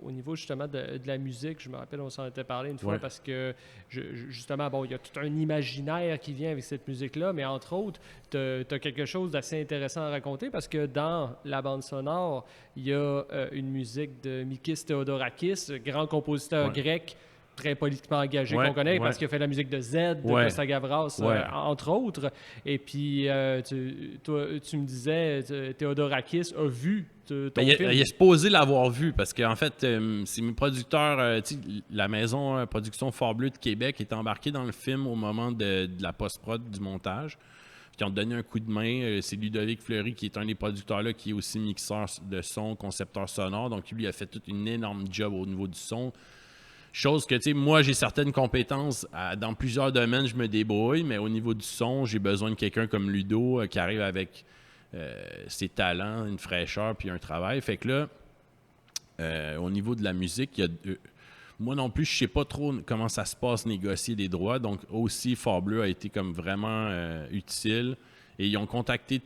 au niveau justement de la musique, je me rappelle, on s'en était parlé une fois Ouais. parce que justement, bon, il y a tout un imaginaire qui vient avec cette musique-là, mais entre autres, tu as quelque chose d'assez intéressant à raconter parce que dans la bande sonore, il y a une musique de Mikis Theodorakis, grand compositeur Ouais. grec, très politiquement engagé Ouais, qu'on connaît ouais. parce qu'il a fait la musique de Z, de Ouais. Costa Gavras, Ouais. entre autres. Et puis, tu me disais, Theodorakis a vu ton ben, film. il est supposé l'avoir vu parce qu'en fait, c'est mes producteurs, tu sais, la maison production Fort Bleu de Québec est embarquée dans le film au moment de la post-prod, du montage. Qui ont donné un coup de main. C'est Ludovic Fleury qui est un des producteurs là, qui est aussi mixeur de son, concepteur sonore. Donc, lui a fait toute une énorme job au niveau du son. Chose que, tu sais, moi, j'ai certaines compétences. Dans plusieurs domaines, je me débrouille, mais au niveau du son, j'ai besoin de quelqu'un comme Ludo qui arrive avec ses talents, une fraîcheur puis un travail. Fait que là, au niveau de la musique, il y a... moi non plus, je sais pas trop comment ça se passe négocier des droits. Donc, aussi, Fort Bleu a été comme vraiment utile. Et ils ont contacté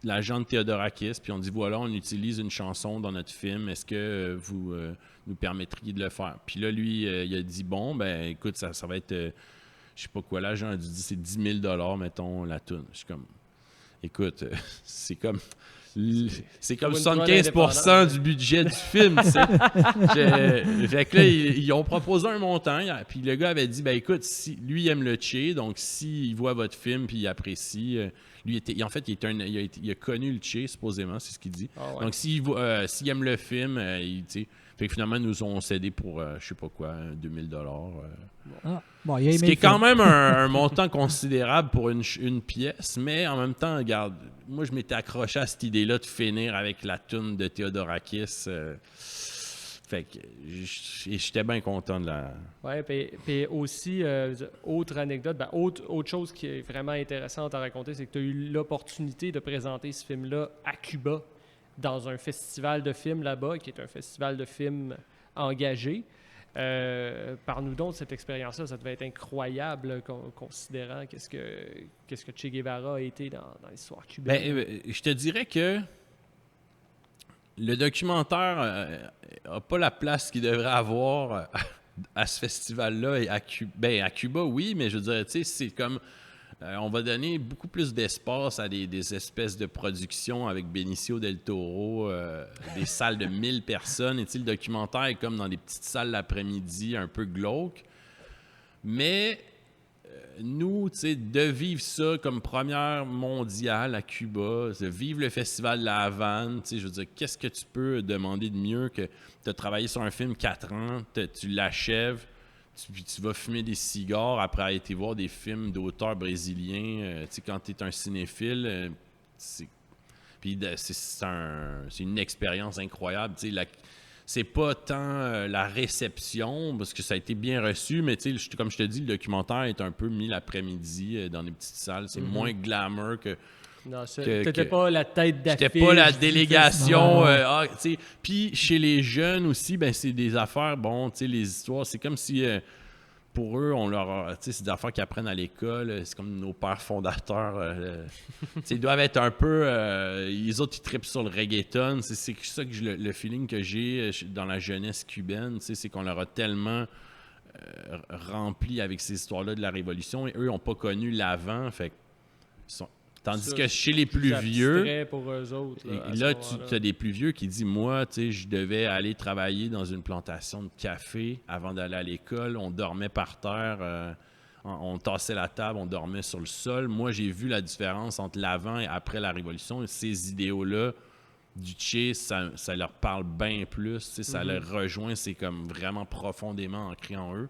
l'agent de Theodorakis, puis on dit, voilà, on utilise une chanson dans notre film. Est-ce que vous nous permettriez de le faire? Puis là, lui, il a dit, bon, ben écoute, ça va être, je sais pas quoi, l'agent a dit, c'est 10 000 $, mettons, la toune. Je suis comme, écoute, c'est comme 75% du budget du film, tu sais. Fait que là, ils ont proposé un montant, puis le gars avait dit, ben écoute, si lui il aime le Tché, donc s'il voit votre film puis il apprécie, lui il a connu le Tché, supposément, c'est ce qu'il dit. Ah ouais. Donc s'il aime le film, tu sais, fait que finalement, ils nous ont cédé pour, je sais pas quoi, 2000 $. Ah, bon, il a aimé Ce qui est le film. quand même un montant considérable pour une pièce, mais en même temps, regarde, moi, je m'étais accroché à cette idée-là de finir avec la toune de Theodorakis. Fait que j'étais bien content de la... Oui, puis aussi, autre anecdote, autre chose qui est vraiment intéressante à raconter, c'est que tu as eu l'opportunité de présenter ce film-là à Cuba, dans un festival de films là-bas, qui est un festival de films engagé. Parle-nous donc de cette expérience-là, ça devait être incroyable, considérant qu'est-ce que Che Guevara a été dans l'histoire cubaine. Ben, je te dirais que le documentaire n'a pas la place qu'il devrait avoir à ce festival-là. Et à Cuba, oui, mais je veux dire, tu sais, c'est comme... on va donner beaucoup plus d'espace à des espèces de productions avec Benicio del Toro, des salles de 1000 personnes. Et tu sais, le documentaire est comme dans des petites salles l'après-midi, un peu glauque. Mais nous, tu sais, de vivre ça comme première mondiale à Cuba, de vivre le festival de la Havane, tu sais, je veux dire, qu'est-ce que tu peux demander de mieux que tu as travaillé sur un film 4 ans, tu l'achèves, tu vas fumer des cigares après avoir été voir des films d'auteurs brésiliens. Tu sais, quand tu es un cinéphile, c'est une expérience incroyable. Tu sais, c'est pas tant la réception, parce que ça a été bien reçu, mais tu sais, comme je te dis, le documentaire est un peu mis l'après-midi dans des petites salles. C'est moins glamour que... Non, t'étais pas la tête d'affiche. J'étais pas la du délégation. festival. Puis chez les jeunes aussi, ben c'est des affaires, bon, tu sais, les histoires, c'est comme si pour eux, on leur, tu sais, c'est des affaires qu'ils apprennent à l'école. C'est comme nos pères fondateurs. Tu sais, ils doivent être un peu, les autres, ils trippent sur le reggaeton. C'est ça que le feeling que j'ai dans la jeunesse cubaine, tu sais, c'est qu'on leur a tellement rempli avec ces histoires-là de la Révolution, et eux n'ont pas connu l'avant, fait tandis que chez les plus vieux, pour eux autres, là tu as des plus vieux qui disent, moi, tu sais, je devais aller travailler dans une plantation de café avant d'aller à l'école. On dormait par terre, on tassait la table, on dormait sur le sol. Moi, j'ai vu la différence entre l'avant et après la Révolution. Et ces idéaux-là du Che, ça leur parle bien plus. Tu sais, ça leur rejoint, c'est comme vraiment profondément ancré en eux.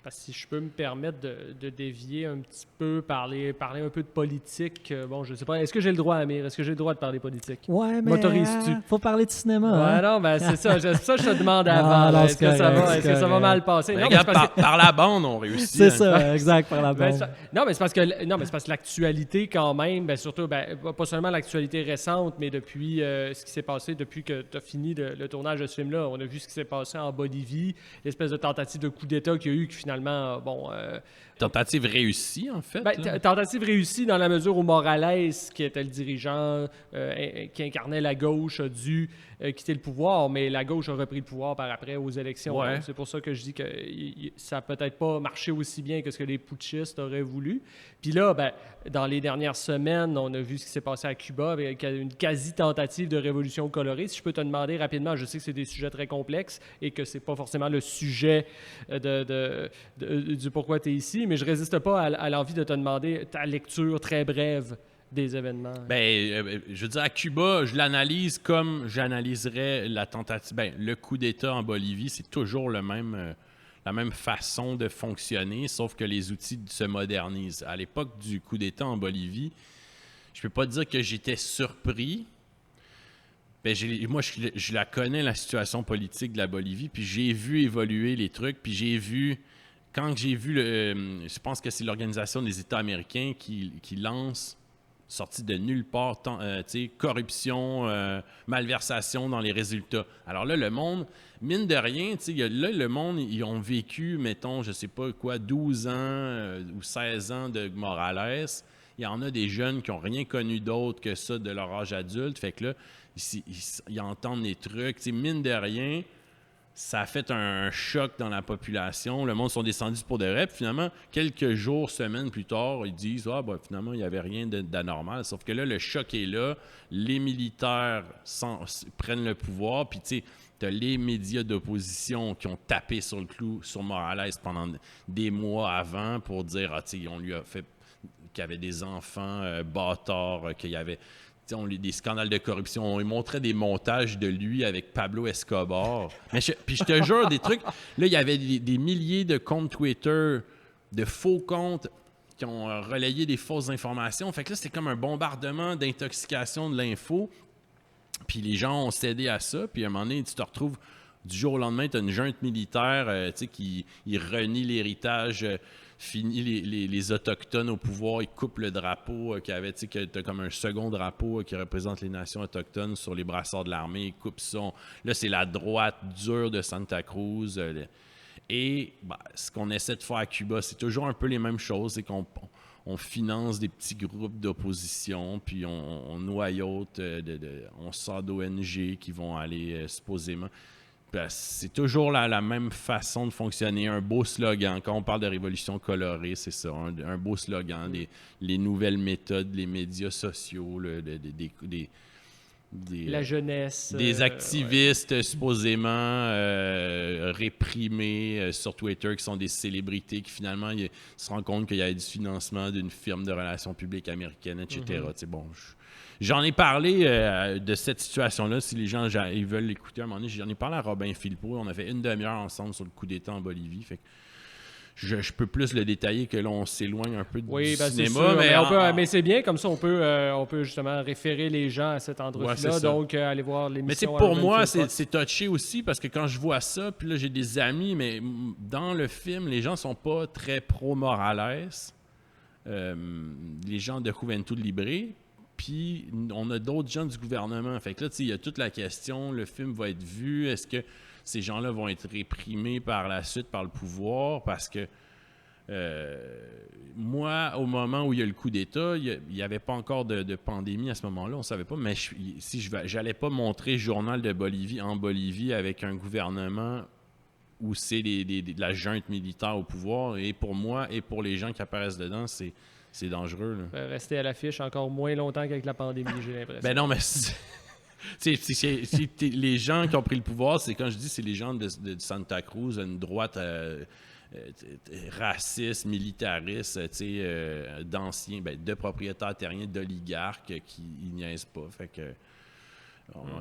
Parce que si je peux me permettre de dévier un petit peu, parler un peu de politique, bon, je sais pas, est-ce que j'ai le droit, Amir? Est-ce que j'ai le droit de parler politique? Ouais, mais M'autorises-tu? faut parler de cinéma. Ouais, hein? non, ben c'est ça. Ça, je te demande avant. non, Est-ce que ça va mal passer? Ben, Non, regarde, mais c'est parce que- par la bande, on réussit. C'est hein. ça, exact, par la Ben, bande. non, mais c'est parce que l'actualité, quand même, ben, surtout, ben, pas seulement l'actualité récente, mais depuis ce qui s'est passé depuis que tu as fini le tournage de ce film-là. On a vu ce qui s'est passé en Bolivie, l'espèce de tentative de coup d'État qu'il y a eu, qui finalement, Tentative réussie, en fait. ben, là. tentative réussie dans la mesure où Morales, qui était le dirigeant, qui incarnait la gauche, a dû quitter le pouvoir, mais la gauche a repris le pouvoir par après aux élections. Ouais. Donc, c'est pour ça que je dis que ça n'a peut-être pas marché aussi bien que ce que les putschistes auraient voulu. Puis là, ben, dans les dernières semaines, on a vu ce qui s'est passé à Cuba avec une quasi-tentative de révolution colorée. Si je peux te demander rapidement, je sais que c'est des sujets très complexes et que c'est pas forcément le sujet du pourquoi tu es ici, mais je résiste pas à l'envie de te demander ta lecture très brève des événements. Je veux dire, à Cuba, je l'analyse comme j'analyserais la tentative. Ben, le coup d'État en Bolivie, c'est toujours la même façon de fonctionner, sauf que les outils se modernisent. À l'époque du coup d'État en Bolivie, je peux pas dire que j'étais surpris. Ben, moi, je la connais, la situation politique de la Bolivie, puis j'ai vu évoluer les trucs, puis quand j'ai vu, je pense que c'est l'Organisation des États américains qui lance, sorti de nulle part, corruption, malversation dans les résultats. Alors là, le monde, mine de rien, le monde, ils ont vécu, mettons, je sais pas quoi, 12 ans ou 16 ans de Morales. Il y en a des jeunes qui n'ont rien connu d'autre que ça de leur âge adulte. Fait que là, ils entendent des trucs. Mine de rien, ça a fait un choc dans la population. Le monde sont descendus pour de vrai. Puis finalement, quelques jours, semaines plus tard, ils disent finalement, il n'y avait rien d'anormal. Sauf que là, le choc est là. Les militaires prennent le pouvoir. Puis tu as les médias d'opposition qui ont tapé sur le clou sur Morales pendant des mois avant pour dire on lui a fait qu'il y avait des enfants bâtards, qu'il y avait des scandales de corruption. On lui montrait des montages de lui avec Pablo Escobar. Puis je te jure, des trucs... Là, il y avait des milliers de comptes Twitter, de faux comptes qui ont relayé des fausses informations. Fait que là, c'était comme un bombardement d'intoxication de l'info. Puis les gens ont cédé à ça. Puis à un moment donné, tu te retrouves... Du jour au lendemain, tu as une junte militaire qui renie l'héritage... Fini les Autochtones au pouvoir, ils coupent le drapeau tu as comme un second drapeau qui représente les nations autochtones sur les brassards de l'armée, ils coupent ça. Là, c'est la droite dure de Santa Cruz. Et ce qu'on essaie de faire à Cuba, c'est toujours un peu les mêmes choses, c'est qu'on finance des petits groupes d'opposition, puis on noyote, on sort d'ONG qui vont aller supposément... C'est toujours la même façon de fonctionner. Un beau slogan. Quand on parle de révolution colorée, c'est ça. Un beau slogan. Les nouvelles méthodes, les médias sociaux, la jeunesse. Des activistes supposément réprimés sur Twitter qui sont des célébrités qui finalement se rendent compte qu'il y a du financement d'une firme de relations publiques américaine, etc. J'en ai parlé de cette situation-là. Si les gens ils veulent l'écouter à un moment donné, j'en ai parlé à Robin Philpot. On a fait une demi-heure ensemble sur le coup d'État en Bolivie. Fait que je peux plus le détailler que là, on s'éloigne un peu du cinéma. C'est sûr, mais c'est bien, comme ça, on peut justement référer les gens à cet endroit-là. Donc, aller voir l'émission. Mais pour moi, c'est touché aussi parce que quand je vois ça, puis là, j'ai des amis, mais dans le film, les gens sont pas très pro-Morales. Les gens de Juventud Libre. Puis, on a d'autres gens du gouvernement. Fait que là, il y a toute la question, le film va être vu, est-ce que ces gens-là vont être réprimés par la suite par le pouvoir? Parce que moi, au moment où il y a le coup d'État, il n'y avait pas encore de pandémie à ce moment-là, on ne savait pas, mais j'allais pas montrer Journal de Bolivie en Bolivie avec un gouvernement où c'est de la junte militaire au pouvoir. Et pour moi et pour les gens qui apparaissent dedans, c'est dangereux. Là. Rester à l'affiche encore moins longtemps qu'avec la pandémie, j'ai l'impression. Ben non, mais les gens qui ont pris le pouvoir, c'est quand je dis c'est les gens de Santa Cruz, une droite raciste, militariste, d'anciens, de propriétaires terriens, d'oligarques qui niaisent pas. Fait que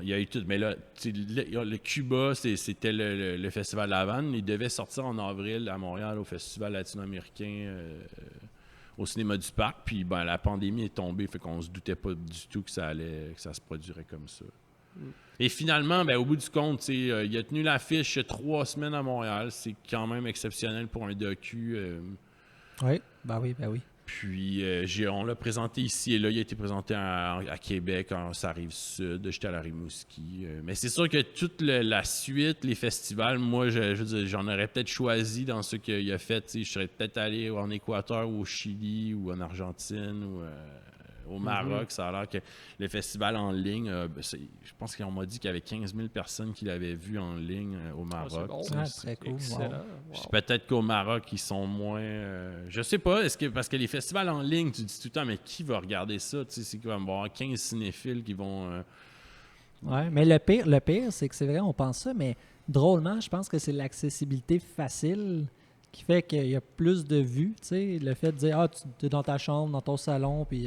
Il y a eu tout. Mais là, le Cuba, c'était le Festival de la Havane. Il devait sortir en avril à Montréal au Festival latino-américain au cinéma du Parc. Puis la pandémie est tombée, fait qu'on se doutait pas du tout que ça se produirait comme ça. Et finalement, au bout du compte, il a tenu l'affiche 3 semaines à Montréal. C'est quand même exceptionnel pour un docu. Oui, ben oui. Puis on l'a présenté ici et là. Il a été présenté à Québec, en sa rive sud. J'étais à la Rimouski. Mais c'est sûr que toute la suite, les festivals, moi, je veux dire, j'en aurais peut-être choisi dans ce qu'il a fait. Je serais peut-être allé en Équateur ou au Chili ou en Argentine ou au Maroc. Ça a l'air que le festival en ligne, je pense qu'on m'a dit qu'il y avait 15 000 personnes qui l'avaient vu en ligne au Maroc. Très cool. Excellent. Wow. Peut-être qu'au Maroc, ils sont moins... je sais pas, parce que les festivals en ligne, tu dis tout le temps, mais qui va regarder ça? C'est qu'il va y avoir 15 cinéphiles qui vont... Ouais, mais le pire, c'est que c'est vrai, on pense ça, mais drôlement, je pense que c'est l'accessibilité facile qui fait qu'il y a plus de vues. Le fait de dire, tu es dans ta chambre, dans ton salon, puis...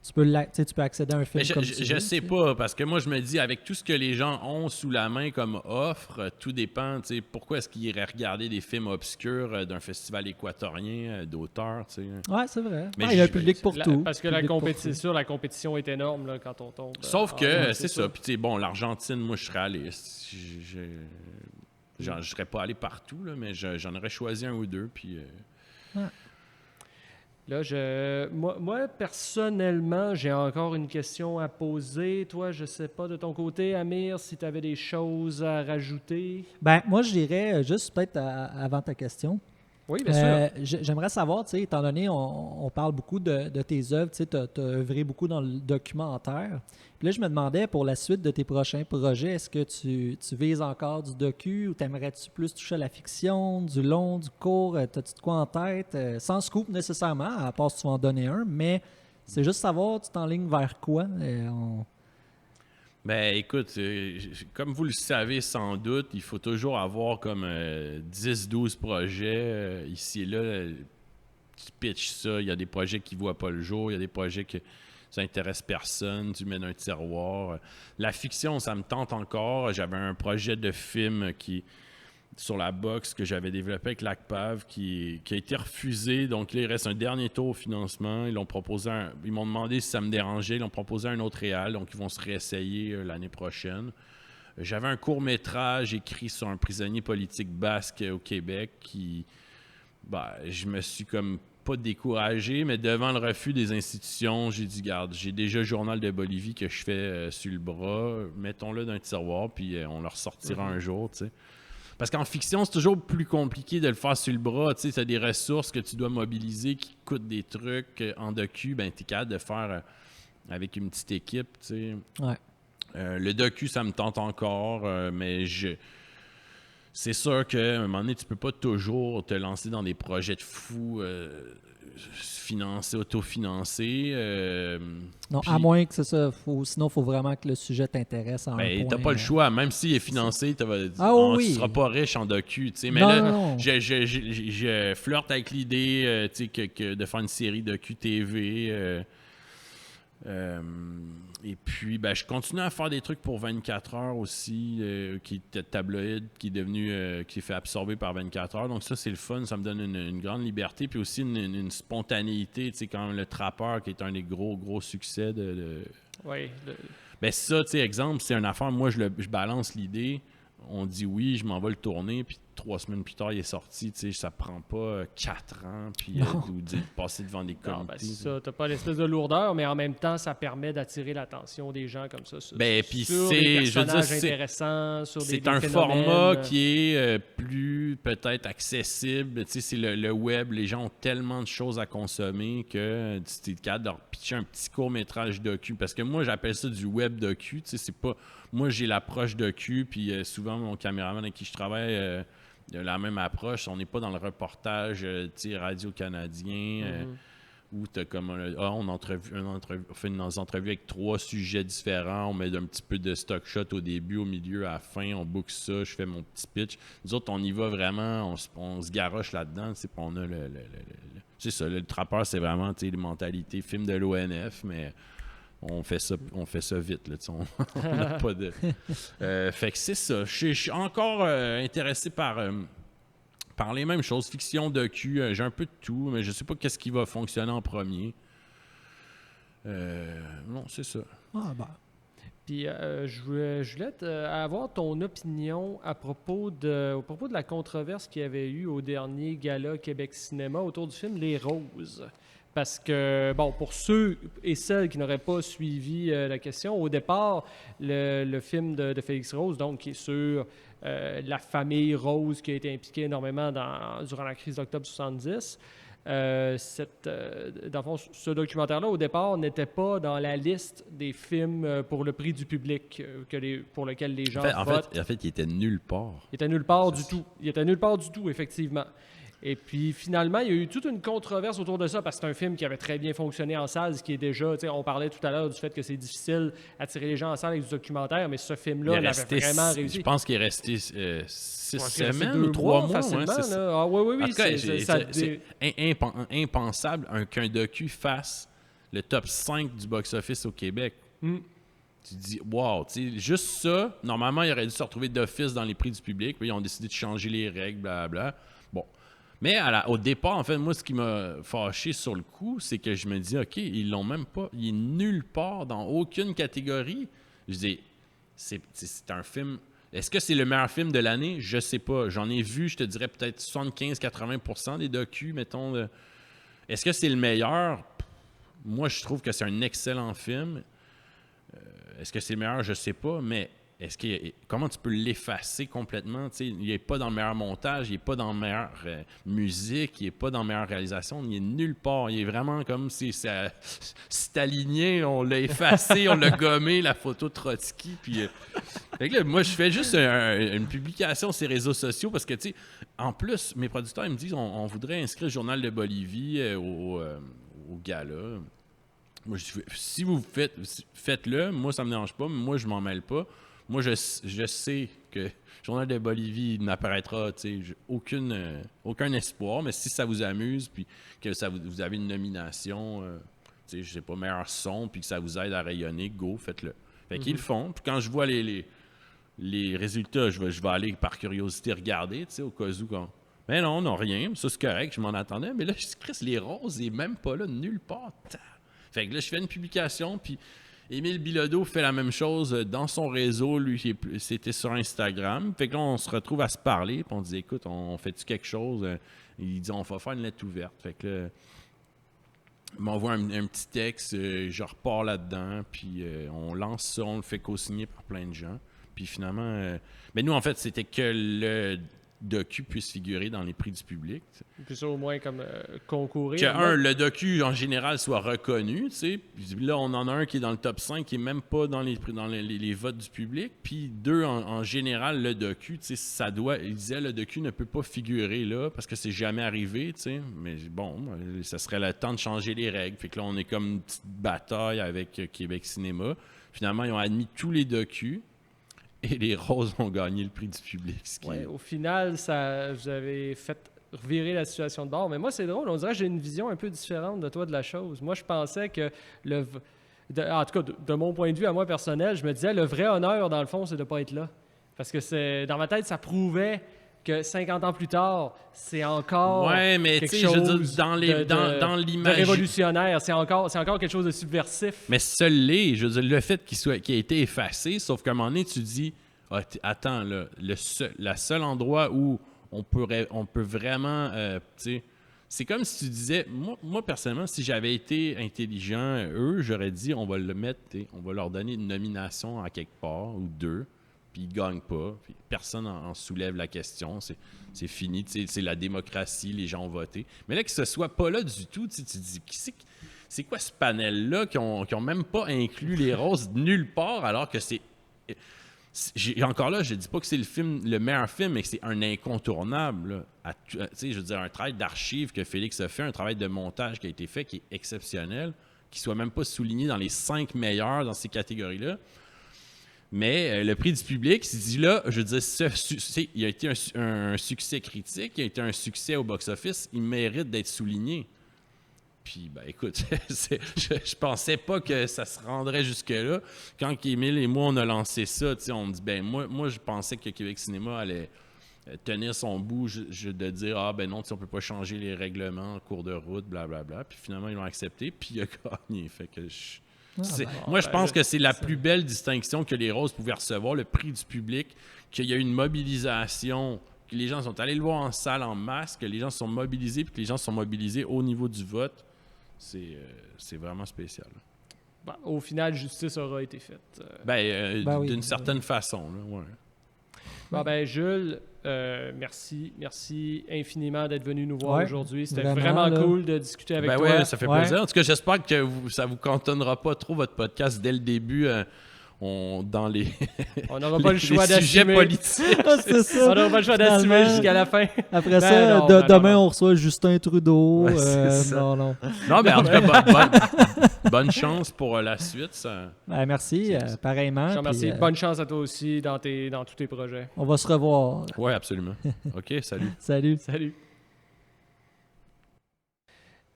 Tu peux accéder à un film comme ça. Je sais pas, parce que moi, je me dis, avec tout ce que les gens ont sous la main comme offre, tout dépend. Pourquoi est-ce qu'ils iraient regarder des films obscurs d'un festival équatorien d'auteurs? Oui, c'est vrai. Il y a un public pour tout. Parce que la compétition est énorme là, quand on tombe. Sauf que, c'est ça. Puis, l'Argentine, moi, je serais allé. Je serais pas allé partout, là, mais j'en aurais choisi un ou deux. Puis... Là, moi, personnellement, j'ai encore une question à poser. Toi, je sais pas de ton côté, Amir, si tu avais des choses à rajouter. Moi, je dirais, juste peut-être avant ta question. Oui, bien sûr. J'aimerais savoir, étant donné, on parle beaucoup de tes œuvres, tu as œuvré beaucoup dans le documentaire. Puis là, je me demandais, pour la suite de tes prochains projets, est-ce que tu vises encore du docu ou t'aimerais-tu plus toucher à la fiction, du long, du court? T'as-tu de quoi en tête? Sans scoop nécessairement, à part si tu vas en donner un, mais c'est juste savoir, tu t'enlignes vers quoi? Écoute, comme vous le savez sans doute, il faut toujours avoir comme 10-12 projets ici et là. Tu pitches ça, il y a des projets qui ne voient pas le jour, il y a des projets que ça n'intéresse personne, tu mets dans un tiroir. La fiction, ça me tente encore. J'avais un projet de film sur la boxe que j'avais développé avec l'ACPAV qui a été refusé. Donc là, il reste un dernier tour au financement. Ils m'ont demandé si ça me dérangeait. Ils l'ont proposé à un autre réal. Donc, ils vont se réessayer l'année prochaine. J'avais un court-métrage écrit sur un prisonnier politique basque au Québec je me suis comme pas découragé, mais devant le refus des institutions, j'ai dit, garde, j'ai déjà le Journal de Bolivie que je fais sur le bras. Mettons-le dans un tiroir, puis on le ressortira un jour, tu sais. Parce qu'en fiction, c'est toujours plus compliqué de le faire sur le bras. Tu as des ressources que tu dois mobiliser qui coûtent des trucs. En docu, tu es capable de faire avec une petite équipe. Ouais. Le docu, ça me tente encore, mais c'est sûr qu'à un moment donné, tu peux pas toujours te lancer dans des projets de fous autofinancés. Non, à moins que c'est ça. Sinon, il faut vraiment que le sujet t'intéresse en un point. T'as pas le choix. Même s'il est financé, tu seras pas riche en docu. Mais non. Je flirte avec l'idée de faire une série docu TV. Et puis, je continue à faire des trucs pour 24 heures aussi, qui est tabloïd, qui est fait absorber par 24 heures. Donc ça, c'est le fun. Ça me donne une grande liberté. Puis aussi une spontanéité. Quand même, le Trappeur, qui est un des gros succès Oui. Ça, exemple, c'est une affaire. Moi, je balance l'idée. On dit oui, je m'en vais le tourner, puis 3 semaines plus tard, il est sorti. Ça prend pas 4 ans, puis de passer devant des comités. C'est ça. T'as pas l'espèce de lourdeur, mais en même temps, ça permet d'attirer l'attention des gens comme ça. Sur des personnages intéressants, sur des c'est un phénomènes. format qui est plus peut-être accessible. C'est le web. Les gens ont tellement de choses à consommer que tu es capable de leur pitcher un petit court-métrage docu. Parce que moi, j'appelle ça du web docu. C'est pas... Moi, j'ai l'approche docu, puis souvent, mon caméraman avec qui je travaille a la même approche. On n'est pas dans le reportage radio-canadien où tu as comme on fait une entrevue avec 3 sujets différents. On met un petit peu de stock shot au début, au milieu, à la fin. On book ça, je fais mon petit pitch. Nous autres, on y va vraiment, on se garoche là-dedans. On a c'est ça, le Trappeur, c'est vraiment les mentalités film de l'ONF, mais on fait ça vite, là, on n'a pas de... fait que c'est ça. Je suis encore intéressé par les mêmes choses. Fiction, docu, j'ai un peu de tout, mais je sais pas qu'est-ce qui va fonctionner en premier. Non, c'est ça. Ah, ben. Puis je voulais avoir ton opinion à propos de la controverse qu'il y avait eu au dernier gala Québec Cinéma autour du film Les Roses. Parce que, bon, pour ceux et celles qui n'auraient pas suivi la question, au départ, le film de Félix Rose, donc qui est sur la famille Rose qui a été impliquée énormément durant la crise d'octobre 70, dans le fond, ce documentaire-là, au départ, n'était pas dans la liste des films pour le prix du public pour lequel les gens votent. En fait, il était nulle part. Il était nulle part du tout. Il était nulle part du tout, effectivement. Et puis, finalement, il y a eu toute une controverse autour de ça parce que c'est un film qui avait très bien fonctionné en salle, ce qui est déjà... On parlait tout à l'heure du fait que c'est difficile d'attirer les gens en salle avec du documentaire, mais ce film-là l'avait vraiment réussi. Je pense qu'il est resté 6 semaines ou 3 mois. Facilement, là. Ah, oui. En tout cas, c'est impensable qu'un docu fasse le top 5 du box-office au Québec. Tu te dis, wow, juste ça, normalement, il aurait dû se retrouver d'office dans les prix du public, puis ils ont décidé de changer les règles, blablabla. Bon. Mais au départ, en fait, moi, ce qui m'a fâché sur le coup, c'est que je me dis, OK, ils l'ont même pas. Il est nulle part dans aucune catégorie. Je dis, c'est un film. Est-ce que c'est le meilleur film de l'année? Je sais pas. J'en ai vu, je te dirais, peut-être 75-80% des docus, mettons. Est-ce que c'est le meilleur? Moi, je trouve que c'est un excellent film. Est-ce que c'est le meilleur? Je sais pas, mais comment tu peux l'effacer complètement? T'sais, il n'est pas dans le meilleur montage, il n'est pas dans la meilleure musique, il n'est pas dans la meilleure réalisation, il est nulle part. Il est vraiment comme si c'est aligné, on l'a effacé, on l'a gommé, la photo de Trotsky. Puis, fait que là, moi, je fais juste une publication sur les réseaux sociaux parce que, en plus, mes producteurs ils me disent on voudrait inscrire le Journal de Bolivie au gala. Moi, je dis, si vous faites-le, moi, ça me dérange pas, mais moi, je m'en mêle pas. Moi, je sais que le Journal de Bolivie n'apparaîtra, aucun espoir, mais si ça vous amuse, puis que vous avez une nomination, je sais pas, meilleur son, puis que ça vous aide à rayonner, go, faites-le. Fait qu'ils le font. Puis quand je vois les résultats, je vais aller par curiosité regarder, au cas où. Mais non, rien. Ça, c'est correct, je m'en attendais. Mais là, je dis, Chris, Les Roses, il n'est même pas là, nulle part. Fait que là, je fais une publication, puis Émile Bilodeau fait la même chose dans son réseau. Lui, c'était sur Instagram. Fait que là, on se retrouve à se parler. Puis on dit, écoute, on fait-tu quelque chose? Il dit, on va faire une lettre ouverte. Fait que là, il m'envoie un petit texte. Je repars là-dedans. Puis on lance ça. On le fait co-signer par plein de gens. Puis finalement... mais nous, en fait, c'était que le docu puisse figurer dans les prix du public. T'sais. Puis ça, au moins, comme concourir. Que, le docu, en général, soit reconnu, tu sais. Puis là, on en a un qui est dans le top 5, qui est même pas dans les votes du public. Puis 2, en général, le docu, tu sais, il disait, le docu ne peut pas figurer là, parce que c'est jamais arrivé, tu sais. Mais bon, ça serait le temps de changer les règles. Fait que là, on est comme une petite bataille avec Québec Cinéma. Finalement, ils ont admis tous les docus. Et Les Roses ont gagné le prix du public. Au final, vous avez fait revirer la situation de bord. Mais moi, c'est drôle. On dirait que j'ai une vision un peu différente de toi de la chose. Moi, je pensais que en tout cas, de mon point de vue à moi personnel, je me disais le vrai honneur, dans le fond, c'est de ne pas être là. Parce que dans ma tête, ça prouvait que 50 ans plus tard, c'est encore quelque chose dans l'image de révolutionnaire. C'est encore quelque chose de subversif. Mais seul le fait qu'il a été effacé, sauf qu'à un moment donné, tu dis, attends, là, le seul endroit où on peut vraiment, c'est comme si tu disais, moi personnellement, si j'avais été intelligent, j'aurais dit, on va le mettre, on va leur donner une nomination à quelque part, ou 2, puis ils ne gagnent pas, puis personne n'en soulève la question, c'est fini, c'est la démocratie, les gens ont voté. Mais là, que ce soit pas là du tout, tu dis, c'est quoi ce panel-là qui ont même pas inclus Les Roses nulle part, alors que c'est... Encore là, je dis pas que c'est le meilleur film, mais que c'est un incontournable. Je veux dire, un travail d'archive que Félix a fait, un travail de montage qui a été fait, qui est exceptionnel, qui soit même pas souligné dans les 5 meilleurs dans ces catégories-là. Mais le prix du public, c'est dit là, je veux dire, il a été un succès critique, il a été un succès au box-office, il mérite d'être souligné. Puis, ben écoute, je pensais pas que ça se rendrait jusque-là. Quand Émile et moi, on a lancé ça, on me dit, ben moi, je pensais que Québec Cinéma allait tenir son bout de dire, ah ben non, on peut pas changer les règlements en cours de route, blablabla. Puis finalement, ils l'ont accepté, puis il a gagné. Fait que je pense que c'est la plus belle distinction que les Roses pouvaient recevoir, le prix du public, qu'il y a eu une mobilisation, que les gens sont allés le voir en salle en masse, que les gens se sont mobilisés, puis que les gens se sont mobilisés au niveau du vote. C'est vraiment spécial. Ben, au final, justice aura été faite. D'une certaine façon. Là, ouais. Ben, Jules, merci infiniment d'être venu nous voir aujourd'hui. C'était vraiment là, cool de discuter avec toi. Oui, ça fait plaisir. En tout cas, j'espère que ça vous cantonnera pas trop votre podcast dès le début. Dans les on n'aura pas le choix sujets d'assumer. politiques. C'est ça. On n'aura pas le choix d'assumer jusqu'à la fin. Après ça, demain, on reçoit Justin Trudeau. Non, mais en tout cas, bonne chance pour la suite. Ça... merci, pareillement. Je te remercie. Bonne chance à toi aussi dans tous tes projets. On va se revoir. Oui, absolument. OK, salut. Salut.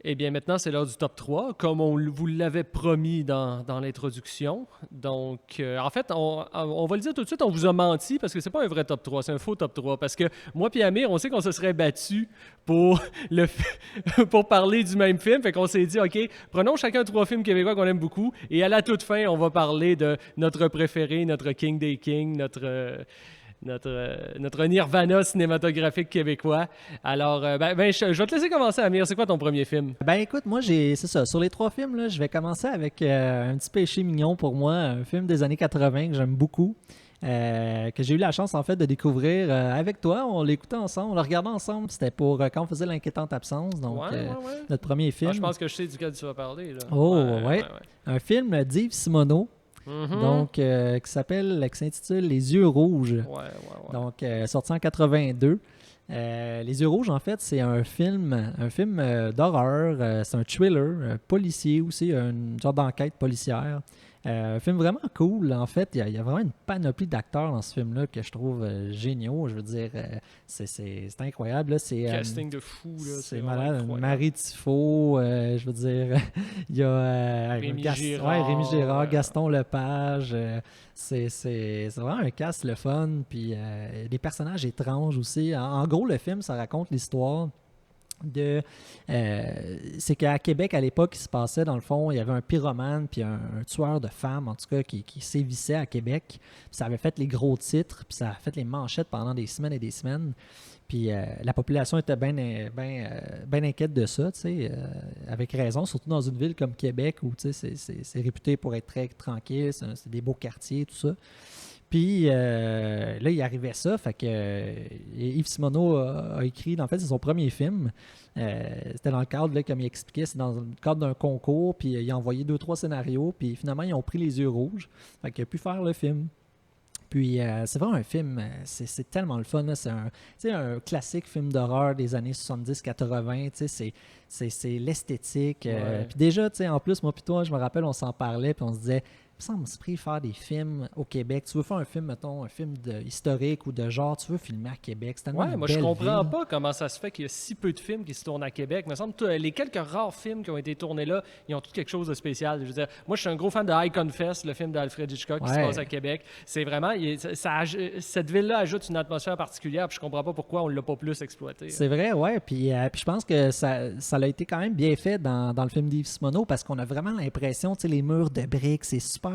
Eh bien, maintenant, c'est l'heure du top 3, comme on vous l'avait promis dans l'introduction. Donc, en fait, on va le dire tout de suite, on vous a menti parce que c'est pas un vrai top 3, c'est un faux top 3. Parce que moi et Amir, on sait qu'on se serait battus pour parler du même film. Fait qu'on s'est dit, OK, prenons chacun 3 films québécois qu'on aime beaucoup et à la toute fin, on va parler de notre préféré, notre King des Kings, notre Nirvana cinématographique québécois. Alors, je vais te laisser commencer, Amir. C'est quoi ton premier film? Ben écoute, moi, c'est ça. Sur les 3 films, là, je vais commencer avec un petit péché mignon pour moi, un film des années 80 que j'aime beaucoup, que j'ai eu la chance, en fait, de découvrir avec toi. On l'écoutait ensemble, on le regardait ensemble. C'était pour quand on faisait l'inquiétante absence, donc notre premier film. Je pense que je sais duquel tu vas parler. Là. Ouais. Un film d'Yves Simoneau. Donc, qui s'intitule Les Yeux Rouges. Donc, sorti en 82. Les Yeux Rouges, en fait, c'est un film d'horreur. C'est un thriller policier aussi, une sorte d'enquête policière. Un film vraiment cool. En fait, il y a vraiment une panoplie d'acteurs dans ce film-là que je trouve géniaux. Je veux dire, c'est incroyable. Là. Casting de fou. Là, c'est malade. Marie Tifo, je veux dire, il y a Rémi Girard, Gaston Lepage. C'est vraiment un cast le fun. Puis des personnages étranges aussi. En gros, le film, ça raconte l'histoire c'est qu'à Québec, à l'époque, il se passait, dans le fond, il y avait un pyromane puis un tueur de femmes, en tout cas, qui sévissait à Québec. Puis ça avait fait les gros titres, puis ça a fait les manchettes pendant des semaines et des semaines. Puis la population était bien inquiète de ça, tu sais, avec raison, surtout dans une ville comme Québec où, tu sais, c'est réputé pour être très tranquille, c'est des beaux quartiers, tout ça. Puis là, il arrivait ça, fait que Yves Simoneau a écrit, en fait, c'est son premier film. C'était dans le cadre, là, comme il expliquait, c'est dans le cadre d'un concours, puis il a envoyé 2-3 scénarios, puis finalement, ils ont pris Les Yeux Rouges, fait qu'il a pu faire le film. Puis c'est vraiment un film, c'est tellement le fun, là. C'est un classique film d'horreur des années 70-80, tu sais, c'est l'esthétique. Puis déjà, tu sais, en plus, moi puis toi, je me rappelle, on s'en parlait, puis on se disait... Il me semble esprit faire des films au Québec. Tu veux faire un film, mettons, un film historique ou de genre, tu veux filmer à Québec. C'est tellement une moi belle je comprends ville. pas comment ça se fait qu'il y a si peu de films qui se tournent à Québec. Il me semble que les quelques rares films qui ont été tournés là, ils ont tous quelque chose de spécial. Je veux dire, moi je suis un gros fan de I Confess, le film d'Alfred Hitchcock qui se passe à Québec. C'est vraiment, cette ville-là ajoute une atmosphère particulière, puis je comprends pas pourquoi on l'a pas plus exploité. C'est vrai, ouais. Puis je pense que ça a été quand même bien fait dans le film d'Yves Simoneau parce qu'on a vraiment l'impression, tu sais, les murs de briques, c'est super...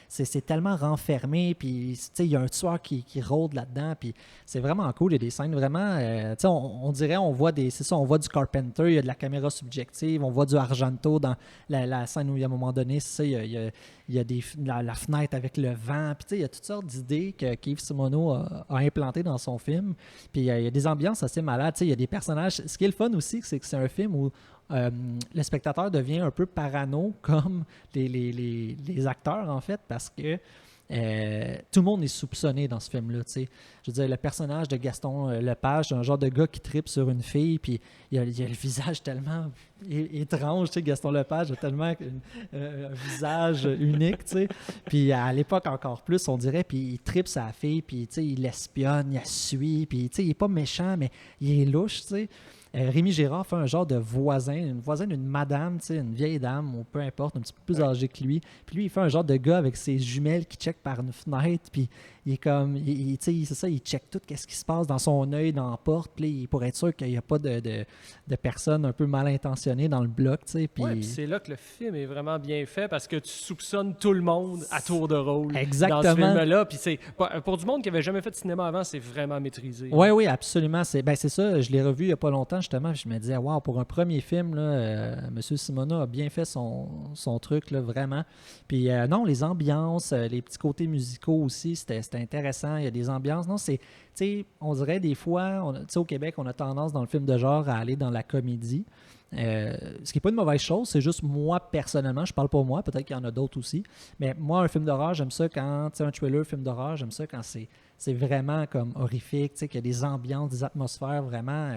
C'est tellement renfermé, puis il y a un tueur qui rôde là-dedans, puis c'est vraiment cool. Il y a des scènes vraiment... on dirait, on voit du Carpenter, il y a de la caméra subjective, on voit du Argento dans la scène où, à un moment donné, il y a la fenêtre avec le vent, puis il y a toutes sortes d'idées qu'Yves Simoneau a implantées dans son film, puis il y a des ambiances assez malades, il y a des personnages... Ce qui est le fun aussi, c'est que c'est un film où le spectateur devient un peu parano comme les acteurs, en fait, parce que tout le monde est soupçonné dans ce film-là. Je veux dire, le personnage de Gaston Lepage, c'est un genre de gars qui tripe sur une fille, puis il y a le visage tellement étrange. Gaston Lepage a tellement un visage unique. Puis à l'époque, encore plus, on dirait, puis il tripe sa fille, puis il l'espionne, il la suit, puis il n'est pas méchant, mais il est louche. Rémi Girard fait un genre de voisin, une voisine d'une madame, une vieille dame, ou peu importe, un petit peu plus âgée que lui. Puis lui, il fait un genre de gars avec ses jumelles qui check par une fenêtre, puis il est comme, c'est ça, il check tout ce qui se passe dans son œil, dans la porte, puis pour être sûr qu'il n'y a pas de personnes un peu mal intentionnées dans le bloc, tu sais. Ouais, puis c'est là que le film est vraiment bien fait parce que tu soupçonnes tout le monde à tour de rôle. Exactement. Dans ce film-là. Puis c'est pour du monde qui avait jamais fait de cinéma avant, c'est vraiment maîtrisé. Oui, absolument. C'est ça. Je l'ai revu il n'y a pas longtemps, justement. Puis je me disais, wow, pour un premier film, M. Simona a bien fait son truc, là, vraiment. Puis non, les ambiances, les petits côtés musicaux aussi, c'était intéressant. Il y a des ambiances. Non, c'est, tu sais, on dirait des fois, au Québec, on a tendance dans le film de genre à aller dans la comédie. Ce qui n'est pas une mauvaise chose, c'est juste moi personnellement, je parle pas moi, peut-être qu'il y en a d'autres aussi, mais moi un film d'horreur, j'aime ça quand, un thriller, film d'horreur, j'aime ça quand c'est vraiment comme horrifique, qu'il y a des ambiances, des atmosphères vraiment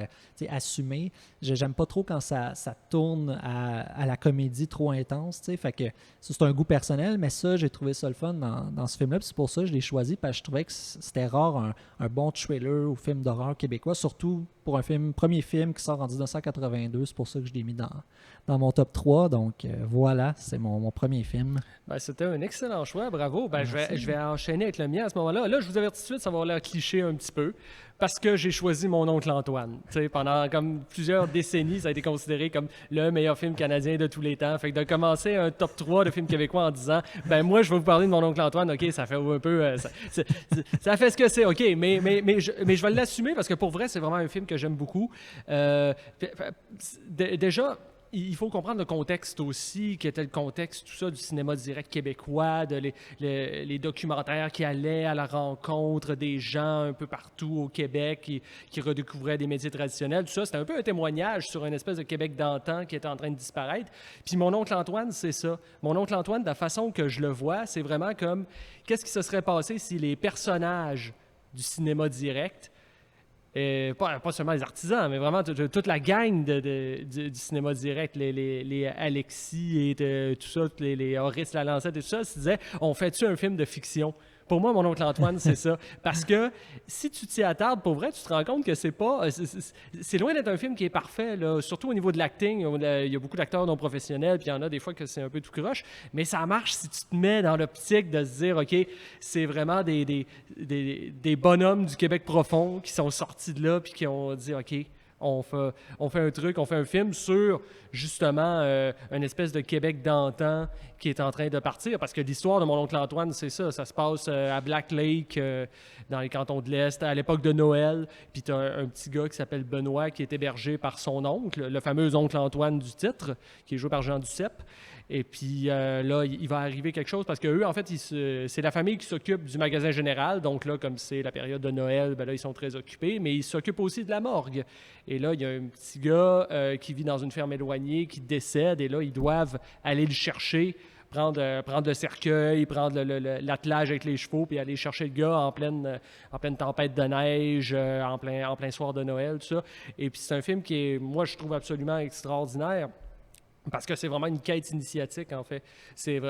assumées. J'aime pas trop quand ça tourne à la comédie trop intense, fait que ça, c'est un goût personnel, mais ça, j'ai trouvé ça le fun dans ce film-là, puis c'est pour ça que je l'ai choisi, parce que je trouvais que c'était rare un bon thriller ou film d'horreur québécois, surtout pour un premier film qui sort en 1982, c'est pour ça que je l'ai mis dans mon top 3, donc voilà, c'est mon premier film. Ben, c'était un excellent choix, bravo. Ben, je vais enchaîner avec le mien à ce moment-là. Là, je vous avertis tout de suite, ça va avoir l'air cliché un petit peu, parce que j'ai choisi Mon oncle Antoine. T'sais, pendant comme plusieurs décennies, ça a été considéré comme le meilleur film canadien de tous les temps. Fait que de commencer un top 3 de films québécois en disant, ben moi, je vais vous parler de Mon oncle Antoine, OK, ça fait un peu... ça fait ce que c'est, OK, mais je vais l'assumer, parce que pour vrai, c'est vraiment un film que j'aime beaucoup. Déjà... Il faut comprendre le contexte aussi, qui était le contexte, tout ça, du cinéma direct québécois, les documentaires qui allaient à la rencontre des gens un peu partout au Québec qui redécouvraient des métiers traditionnels. Tout ça, c'était un peu un témoignage sur une espèce de Québec d'antan qui était en train de disparaître. Puis mon oncle Antoine, c'est ça. Mon oncle Antoine, de la façon que je le vois, c'est vraiment comme qu'est-ce qui se serait passé si les personnages du cinéma direct, pas seulement les artisans, mais vraiment toute la gang du cinéma direct, les Alexis et tout ça, les Horace Lalancette et tout ça, se disaient, on fait-tu un film de fiction? Pour moi, Mon oncle Antoine, c'est ça. Parce que si tu t'y attardes, pour vrai, tu te rends compte que c'est loin d'être un film qui est parfait, là. Surtout au niveau de l'acting. Il y a beaucoup d'acteurs non professionnels, puis il y en a des fois que c'est un peu tout croche. Mais ça marche si tu te mets dans l'optique de se dire, OK, c'est vraiment des bonhommes du Québec profond qui sont sortis de là, puis qui ont dit, OK, on fait un truc, on fait un film sur, justement, une espèce de Québec d'antan qui est en train de partir. Parce que l'histoire de Mon oncle Antoine, c'est ça. Ça se passe à Black Lake, dans les cantons de l'Est, à l'époque de Noël. Puis tu as un petit gars qui s'appelle Benoît, qui est hébergé par son oncle, le fameux oncle Antoine du titre, qui est joué par Jean Duceppe. Et puis là, il va arriver quelque chose parce qu'eux, en fait, c'est la famille qui s'occupe du magasin général. Donc là, comme c'est la période de Noël, ben là, ils sont très occupés, mais ils s'occupent aussi de la morgue. Et là, il y a un petit gars qui vit dans une ferme éloignée, qui décède, et là, ils doivent aller le chercher, prendre le cercueil, prendre l'attelage avec les chevaux, puis aller chercher le gars en pleine tempête de neige, en plein soir de Noël, tout ça. Et puis c'est un film qui est, moi, je trouve absolument extraordinaire. Parce que c'est vraiment une quête initiatique, en fait. C'est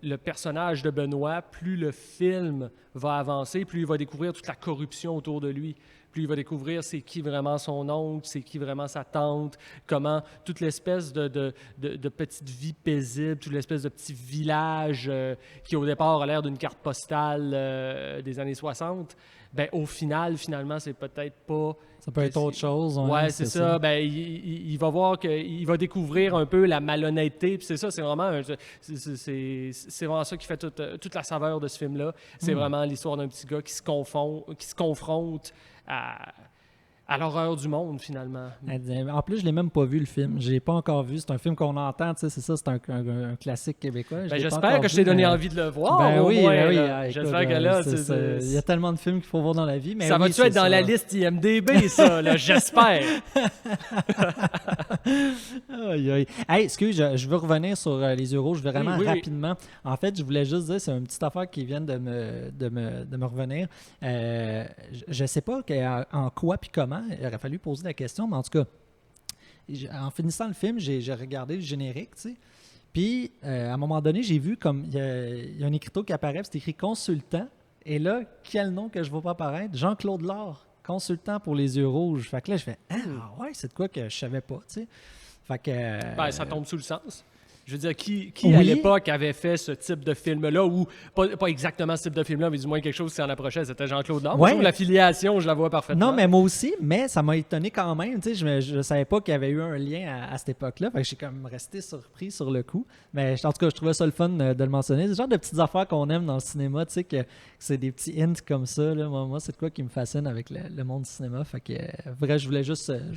le personnage de Benoît, plus le film va avancer, plus il va découvrir toute la corruption autour de lui. Plus il va découvrir c'est qui vraiment son oncle, c'est qui vraiment sa tante, comment toute l'espèce de petite vie paisible, toute l'espèce de petit village qui, au départ, a l'air d'une carte postale des années 60, ben, au final, finalement, c'est peut-être pas... Ça peut être autre chose. Ouais, c'est ça. Ben, il va voir qu'il va découvrir un peu la malhonnêteté. Puis c'est ça, c'est vraiment ça qui fait toute la saveur de ce film-là. C'est vraiment l'histoire d'un petit gars qui se confronte à l'horreur du monde, finalement. En plus, je l'ai même pas vu, le film. Je l'ai pas encore vu. C'est un film qu'on entend, tu sais, c'est ça, c'est un classique québécois. Ben, j'espère que je t'ai donné envie de le voir. Ben oui, moins, ben oui. J'espère que là, il y a tellement de films qu'il faut voir dans la vie. Mais ça va-tu être dans la liste IMDb, ça, là? J'espère. Aïe, aïe. Hey, excuse, je veux revenir sur les euros. Je vais vraiment rapidement. En fait, je voulais juste dire, c'est une petite affaire qui vient de me revenir. Je sais pas en quoi puis comment. Il aurait fallu poser la question, mais en tout cas, en finissant le film, j'ai regardé le générique, tu sais. Puis, à un moment donné, j'ai vu comme il y a un écriteau qui apparaît, c'est écrit « consultant ». Et là, quel nom que je ne vois pas apparaître? Jean-Claude Lard. consultant pour les yeux rouges. Fait que là, je fais, ah ouais, c'est de quoi que je savais pas, tu sais. Fait que... Ben, ça tombe sous le sens. Je veux dire, qui à l'époque avait fait ce type de film-là, ou pas exactement ce type de film-là, mais du moins quelque chose qui s'en approchait, c'était Jean-Claude Nord. Ouais. L'affiliation, je la vois parfaitement. Non, mais moi aussi, mais ça m'a étonné quand même. Tu sais, je savais pas qu'il y avait eu un lien à cette époque-là. Fait que j'ai comme resté surpris sur le coup. Mais en tout cas, je trouvais ça le fun de le mentionner. C'est le genre de petites affaires qu'on aime dans le cinéma, tu sais, que c'est des petits hints comme ça. Là. Moi, c'est de quoi qui me fascine avec le monde du cinéma. Fait que, vrai, je voulais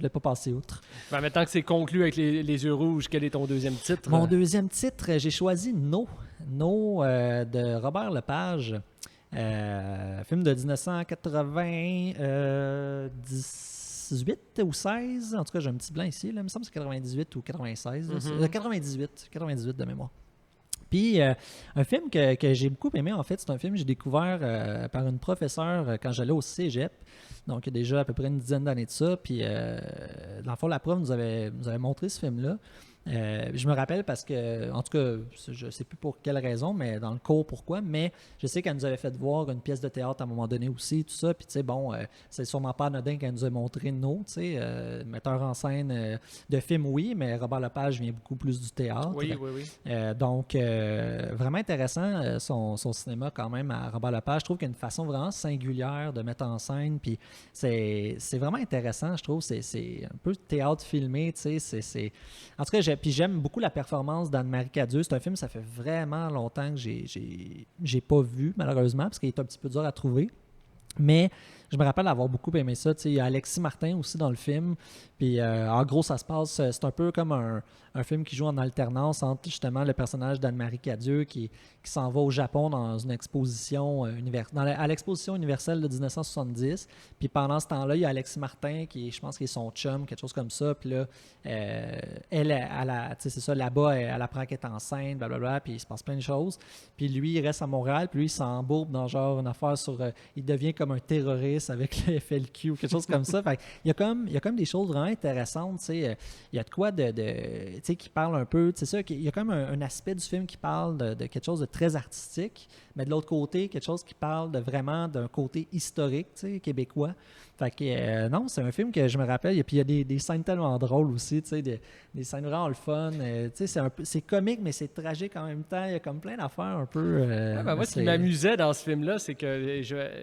pas passer outre. Ben, maintenant que c'est conclu avec les yeux rouges, quel est ton deuxième titre? Mon deuxième titre, j'ai choisi No de Robert Lepage. Film de 1998 ou 16. En tout cas, j'ai un petit blanc ici. Là. Il me semble que c'est 98 ou 96. Là. 98 de mémoire. Puis, un film que j'ai beaucoup aimé, en fait, c'est un film que j'ai découvert par une professeure quand j'allais au cégep. Donc, il y a déjà à peu près une dizaine d'années de ça. Puis, dans le fond, la prof nous avait montré ce film-là. Je me rappelle parce que, en tout cas, je ne sais plus pour quelle raison, mais dans le cours, pourquoi, mais je sais qu'elle nous avait fait voir une pièce de théâtre à un moment donné aussi, tout ça, puis tu sais, bon, c'est sûrement pas anodin qu'elle nous a montré tu sais, metteur en scène de film, oui, mais Robert Lepage vient beaucoup plus du théâtre. Oui. Donc, vraiment intéressant, son cinéma quand même à Robert Lepage. Je trouve qu'il y a une façon vraiment singulière de mettre en scène, puis c'est vraiment intéressant, je trouve, c'est un peu théâtre filmé, tu sais, c'est... En tout cas, puis j'aime beaucoup la performance d'Anne-Marie Cadieux. C'est un film, ça fait vraiment longtemps que j'ai pas vu, malheureusement, parce qu'il est un petit peu dur à trouver. Mais je me rappelle avoir beaucoup aimé ça. Il y a Alexis Martin aussi dans le film. Puis en gros, ça se passe, c'est un peu comme un film qui joue en alternance entre justement le personnage d'Anne-Marie Cadieux qui s'en va au Japon dans une exposition à l'exposition universelle de 1970. Puis pendant ce temps-là, il y a Alexis Martin je pense qu'il est son chum, quelque chose comme ça. Puis là, c'est ça, là-bas, elle apprend qu'elle est enceinte, blablabla, puis il se passe plein de choses. Puis lui, il reste à Montréal, puis lui, il s'embourbe dans genre une affaire sur... il devient comme un terroriste avec le FLQ ou quelque chose comme ça. Fait il y a comme des choses vraiment intéressantes, tu sais. Il y a de quoi tu sais, qui parle un peu, c'est ça, il y a comme un aspect du film qui parle de quelque chose de très artistique, mais de l'autre côté, quelque chose qui parle vraiment d'un côté historique, tu sais, québécois. Fait que non, c'est un film que je me rappelle, et puis il y a des scènes tellement drôles aussi, tu sais, des scènes vraiment le fun, tu sais, c'est comique, mais c'est tragique en même temps, il y a comme plein d'affaires un peu... moi, ce qui m'amusait dans ce film-là, c'est que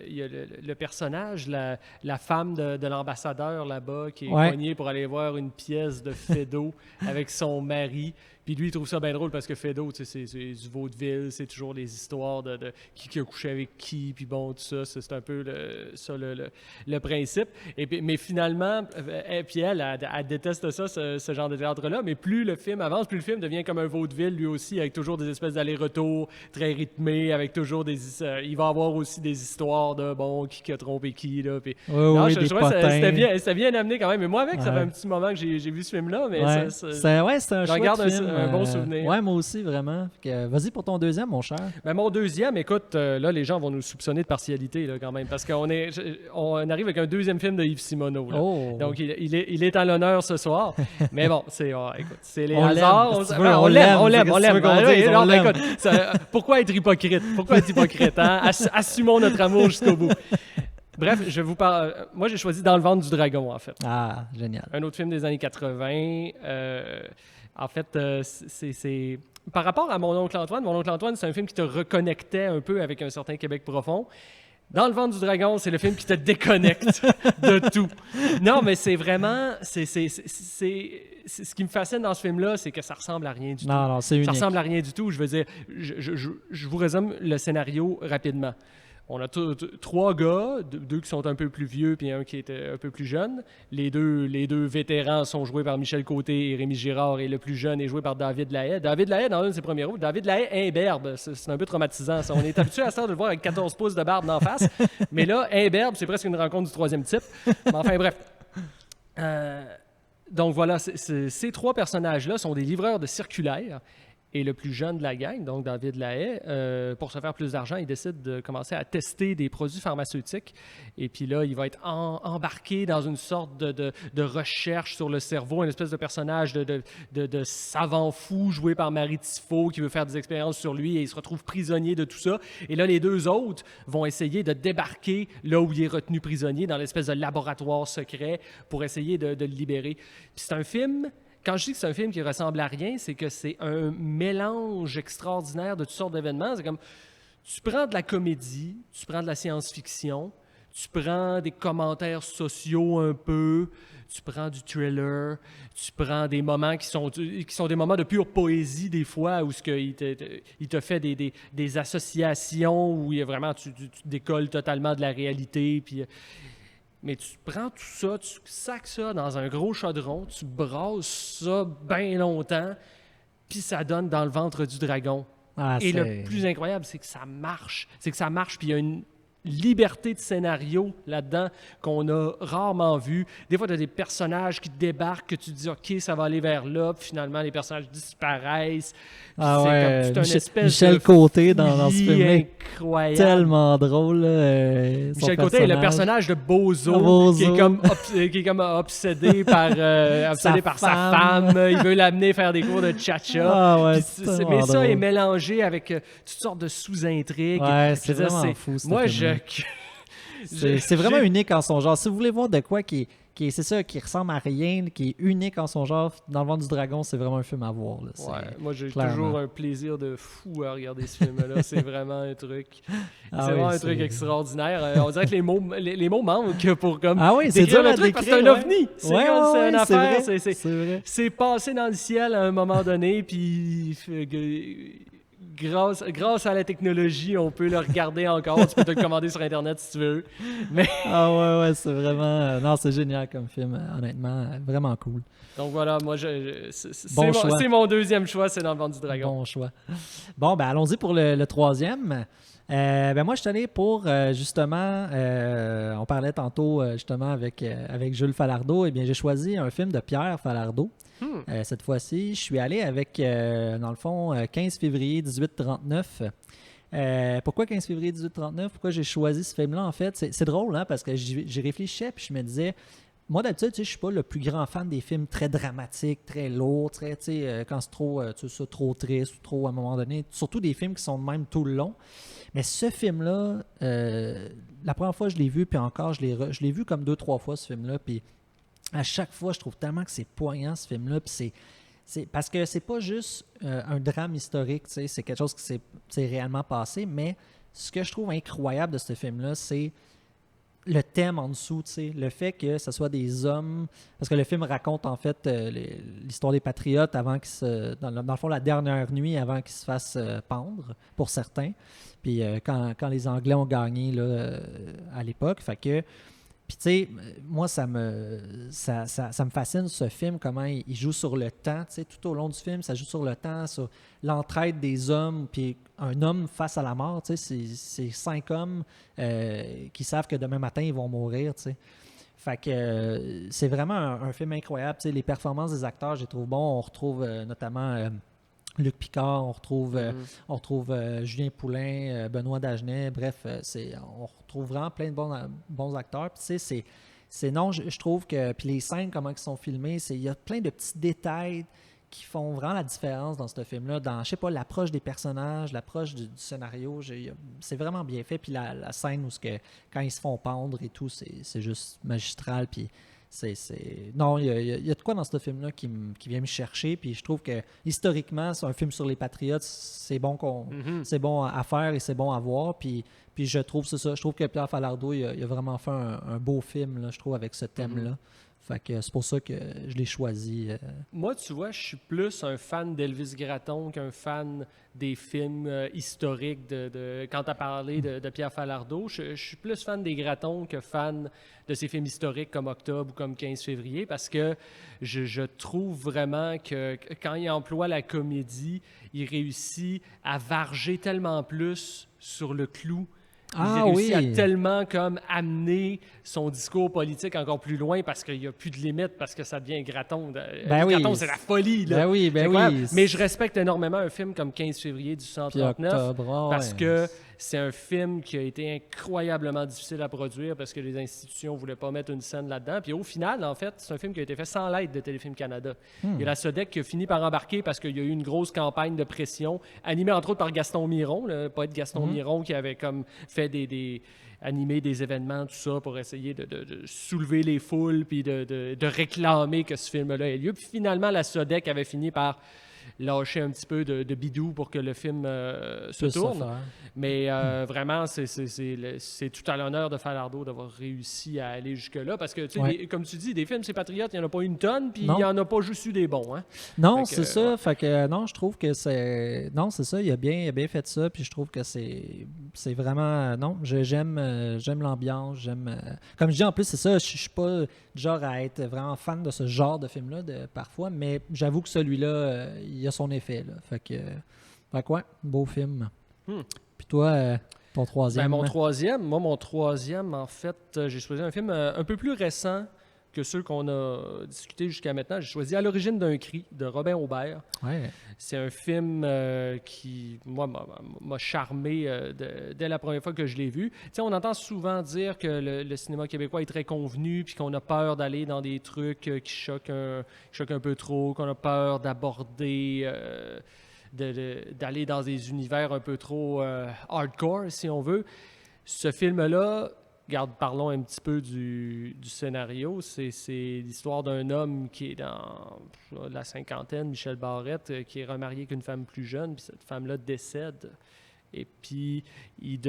il y a le personnage, la femme de l'ambassadeur là-bas, qui est poignée pour aller voir une pièce de Feydeau avec son mari. Puis lui, il trouve ça bien drôle parce que Feydeau, tu sais, c'est du vaudeville, c'est toujours des histoires de qui a couché avec qui, puis bon, tout ça, c'est un peu le principe. Mais finalement, puis elle déteste ça, ce genre de théâtre-là, mais plus le film avance, plus le film devient comme un vaudeville, lui aussi, avec toujours des espèces d'allers-retours très rythmés, avec toujours il va avoir aussi des histoires de, bon, qui a trompé qui, là. Puis, je trouvais que c'était bien amené quand même. Mais moi, ça fait un petit moment que j'ai vu ce film-là, mais c'est un chouette film. Un bon souvenir. Ouais, moi aussi, vraiment. Vas-y pour ton deuxième, mon cher. Ben, mon deuxième, écoute, là, les gens vont nous soupçonner de partialité, là, quand même, parce qu'on arrive avec un deuxième film de Yves Simoneau. Là. Oh. Donc, il est à l'honneur ce soir. Mais bon, écoute, c'est les hasards. On l'aime. Pourquoi être hypocrite? Hein? Assumons notre amour jusqu'au bout. Bref, je vous parle. Moi, j'ai choisi Dans le ventre du dragon, en fait. Ah, génial. Un autre film des années 80. En fait, c'est... Par rapport à Mon oncle Antoine, c'est un film qui te reconnectait un peu avec un certain Québec profond. Dans le ventre du dragon, c'est le film qui te déconnecte de tout. Non, mais c'est vraiment... C'est ce qui me fascine dans ce film-là, c'est que ça ressemble à rien du tout. Non, c'est unique. Ça ressemble à rien du tout. Je veux dire, je vous résume le scénario rapidement. On a trois gars, deux qui sont un peu plus vieux puis un qui est un peu plus jeune. Les deux vétérans sont joués par Michel Côté et Rémi Girard, et le plus jeune est joué par David Lahaye. David Lahaye, dans un de ses premiers rôles, David Lahaye imberbe. C'est un peu traumatisant, ça. On est habitué à ça de le voir avec 14 pouces de barbe d'en face. Mais là, imberbe, c'est presque une rencontre du troisième type. Mais enfin, bref. Donc voilà, ces trois personnages-là sont des livreurs de circulaires. Et le plus jeune de la gang, donc David Lahaye, pour se faire plus d'argent, il décide de commencer à tester des produits pharmaceutiques. Et puis là, il va être embarqué dans une sorte de recherche sur le cerveau, une espèce de personnage de savant fou joué par Marie Tifo qui veut faire des expériences sur lui et il se retrouve prisonnier de tout ça. Et là, les deux autres vont essayer de débarquer là où il est retenu prisonnier, dans l'espèce de laboratoire secret pour essayer de le libérer. Puis c'est un film... Quand je dis que c'est un film qui ressemble à rien, c'est que c'est un mélange extraordinaire de toutes sortes d'événements. C'est comme, tu prends de la comédie, tu prends de la science-fiction, tu prends des commentaires sociaux un peu, tu prends du thriller, tu prends des moments qui sont des moments de pure poésie des fois, où il te fait des associations, où il y a vraiment, tu décolles totalement de la réalité, puis... Mais tu prends tout ça, tu sacs ça dans un gros chaudron, tu brasses ça bien longtemps, puis ça donne dans le ventre du dragon. Et le plus incroyable, c'est que ça marche. Puis il y a une liberté de scénario là-dedans qu'on a rarement vu. Des fois, tu as des personnages qui débarquent, que tu te dis « OK, ça va aller vers là », puis finalement, les personnages disparaissent. Ouais, comme, c'est une espèce Michel de Côté dans ce film incroyable. Tellement drôle. Michel Côté est le personnage de Bozo. Qui est comme obsédé par sa femme. Il veut l'amener faire des cours de cha-cha. Mais ça est mélangé avec toutes sortes de sous-intrigues. Ouais, c'est vraiment fou. Moi, c'est vraiment unique en son genre. Si vous voulez voir de quoi qui ressemble à rien, qui est unique en son genre, Dans le ventre du dragon, c'est vraiment un film à voir. Là. Moi, j'ai toujours un plaisir de fou à regarder ce film-là. C'est vraiment un truc. Un truc extraordinaire. On dirait que les mots manquent pour comme. C'est dur le à truc parce que c'est un ovni. C'est une affaire. C'est passé dans le ciel à un moment donné, puis. Grâce à la technologie, on peut le regarder encore. Tu peux te le commander sur Internet si tu veux. Mais... c'est vraiment... non, c'est génial comme film, honnêtement. Vraiment cool. Donc voilà, moi, c'est mon deuxième choix, c'est Dans le ventre du dragon. Bon choix. Bon, allons-y pour le troisième. Moi, je suis allé pour, justement, on parlait tantôt, justement, avec Jules Falardeau. Eh bien, j'ai choisi un film de Pierre Falardeau. Cette fois-ci, je suis allé avec, dans le fond, 15 février 1839. Pourquoi 15 février 1839? Pourquoi j'ai choisi ce film-là, en fait? C'est drôle, hein, parce que j'y réfléchissais, puis je me disais... Moi, d'habitude, je ne suis pas le plus grand fan des films très dramatiques, très lourds, quand c'est trop triste ou trop, à un moment donné, surtout des films qui sont de même tout le long. Mais ce film-là, la première fois que je l'ai vu, puis encore, je l'ai vu comme 2-3 fois, ce film-là, puis à chaque fois, je trouve tellement que c'est poignant, ce film-là, puis c'est parce que c'est pas juste un drame historique, c'est quelque chose qui s'est réellement passé, mais ce que je trouve incroyable de ce film-là, c'est le thème en dessous, le fait que ce soit des hommes, parce que le film raconte en fait l'histoire des patriotes avant qu'ils dans le fond, la dernière nuit avant qu'ils se fassent pendre, pour certains, puis quand les Anglais ont gagné là, à l'époque, fait que puis tu sais, moi ça me fascine ce film, comment il joue sur le temps, tu sais, tout au long du film, ça joue sur le temps, sur l'entraide des hommes, puis un homme face à la mort, tu sais, c'est 5 hommes qui savent que demain matin ils vont mourir, tu sais. Fait que c'est vraiment un film incroyable, tu sais, les performances des acteurs, je les trouve bons, on retrouve notamment Luc Picard, on retrouve Julien Poulin, Benoît Dagenet, bref, on retrouve vraiment plein de bons acteurs. Puis tu sais, je trouve que, puis les scènes, comment ils sont filmées, il y a plein de petits détails qui font vraiment la différence dans ce film-là, dans, je sais pas, l'approche des personnages, l'approche du scénario, c'est vraiment bien fait. Puis la scène où quand ils se font pendre et tout, c'est juste magistral, puis non, il y a de quoi dans ce film-là qui vient me chercher, puis je trouve que historiquement, c'est un film sur les patriotes, c'est bon c'est bon à faire et c'est bon à voir, puis je trouve je trouve que Pierre Falardeau, il a vraiment fait un beau film, là, je trouve, avec ce thème-là. Fait que c'est pour ça que je l'ai choisi. Moi, tu vois, je suis plus un fan d'Elvis Gratton qu'un fan des films historiques. Quand tu as parlé de Pierre Falardeau, je suis plus fan des Gratton que fan de ces films historiques comme Octobre ou comme 15 février, parce que je trouve vraiment que quand il emploie la comédie, il réussit à varger tellement plus sur le clou. Ah il réussit oui. à tellement comme amener son discours politique encore plus loin parce qu'il n'y a plus de limite, parce que ça devient graton. Ben oui. Graton, c'est la folie. Là. Ben oui, C'est oui. incroyable. Mais je respecte énormément un film comme 15 février du Puis 139 Octobre, parce ouais. que c'est un film qui a été incroyablement difficile à produire parce que les institutions ne voulaient pas mettre une scène là-dedans. Puis au final, en fait, c'est un film qui a été fait sans l'aide de Téléfilm Canada. Il y a la SODEC qui a fini par embarquer parce qu'il y a eu une grosse campagne de pression, animée entre autres par Gaston Miron, le poète Gaston Miron, qui avait comme fait animer des événements, tout ça, pour essayer de soulever les foules puis de réclamer que ce film-là ait lieu. Puis finalement, la SODEC avait fini par lâcher un petit peu de bidou pour que le film se tourne. Mais vraiment, c'est tout à l'honneur de Falardeau d'avoir réussi à aller jusque-là. Parce que, tu sais, comme tu dis, des films, c'est patriotes, il n'y en a pas une tonne, puis il n'y en a pas juste eu des bons. Hein? Non, Fait que, c'est ça. Ouais. Fait que, non, je trouve que c'est... Non, c'est ça, il a bien fait ça, puis je trouve que c'est vraiment... Non, j'aime l'ambiance, j'aime... Comme je dis, en plus, c'est ça, je suis pas du genre à être vraiment fan de ce genre de film-là, parfois, mais j'avoue que celui-là, il a son effet, là. Fait que ouais, beau film. Puis toi, ton troisième? Ben, mon troisième, en fait, j'ai choisi un film un peu plus récent que ceux qu'on a discutés jusqu'à maintenant. J'ai choisi À l'origine d'un cri de Robin Aubert. Ouais. C'est un film qui, moi, m'a charmé dès la première fois que je l'ai vu. Tu sais, on entend souvent dire que le cinéma québécois est très convenu, puis qu'on a peur d'aller dans des trucs qui choquent un peu trop, qu'on a peur d'aborder... d'aller dans des univers un peu trop hardcore, si on veut. Ce film-là, parlons un petit peu du scénario. C'est l'histoire d'un homme qui est dans la cinquantaine, Michel Barrette, qui est remarié avec une femme plus jeune, puis cette femme-là décède. Et puis, il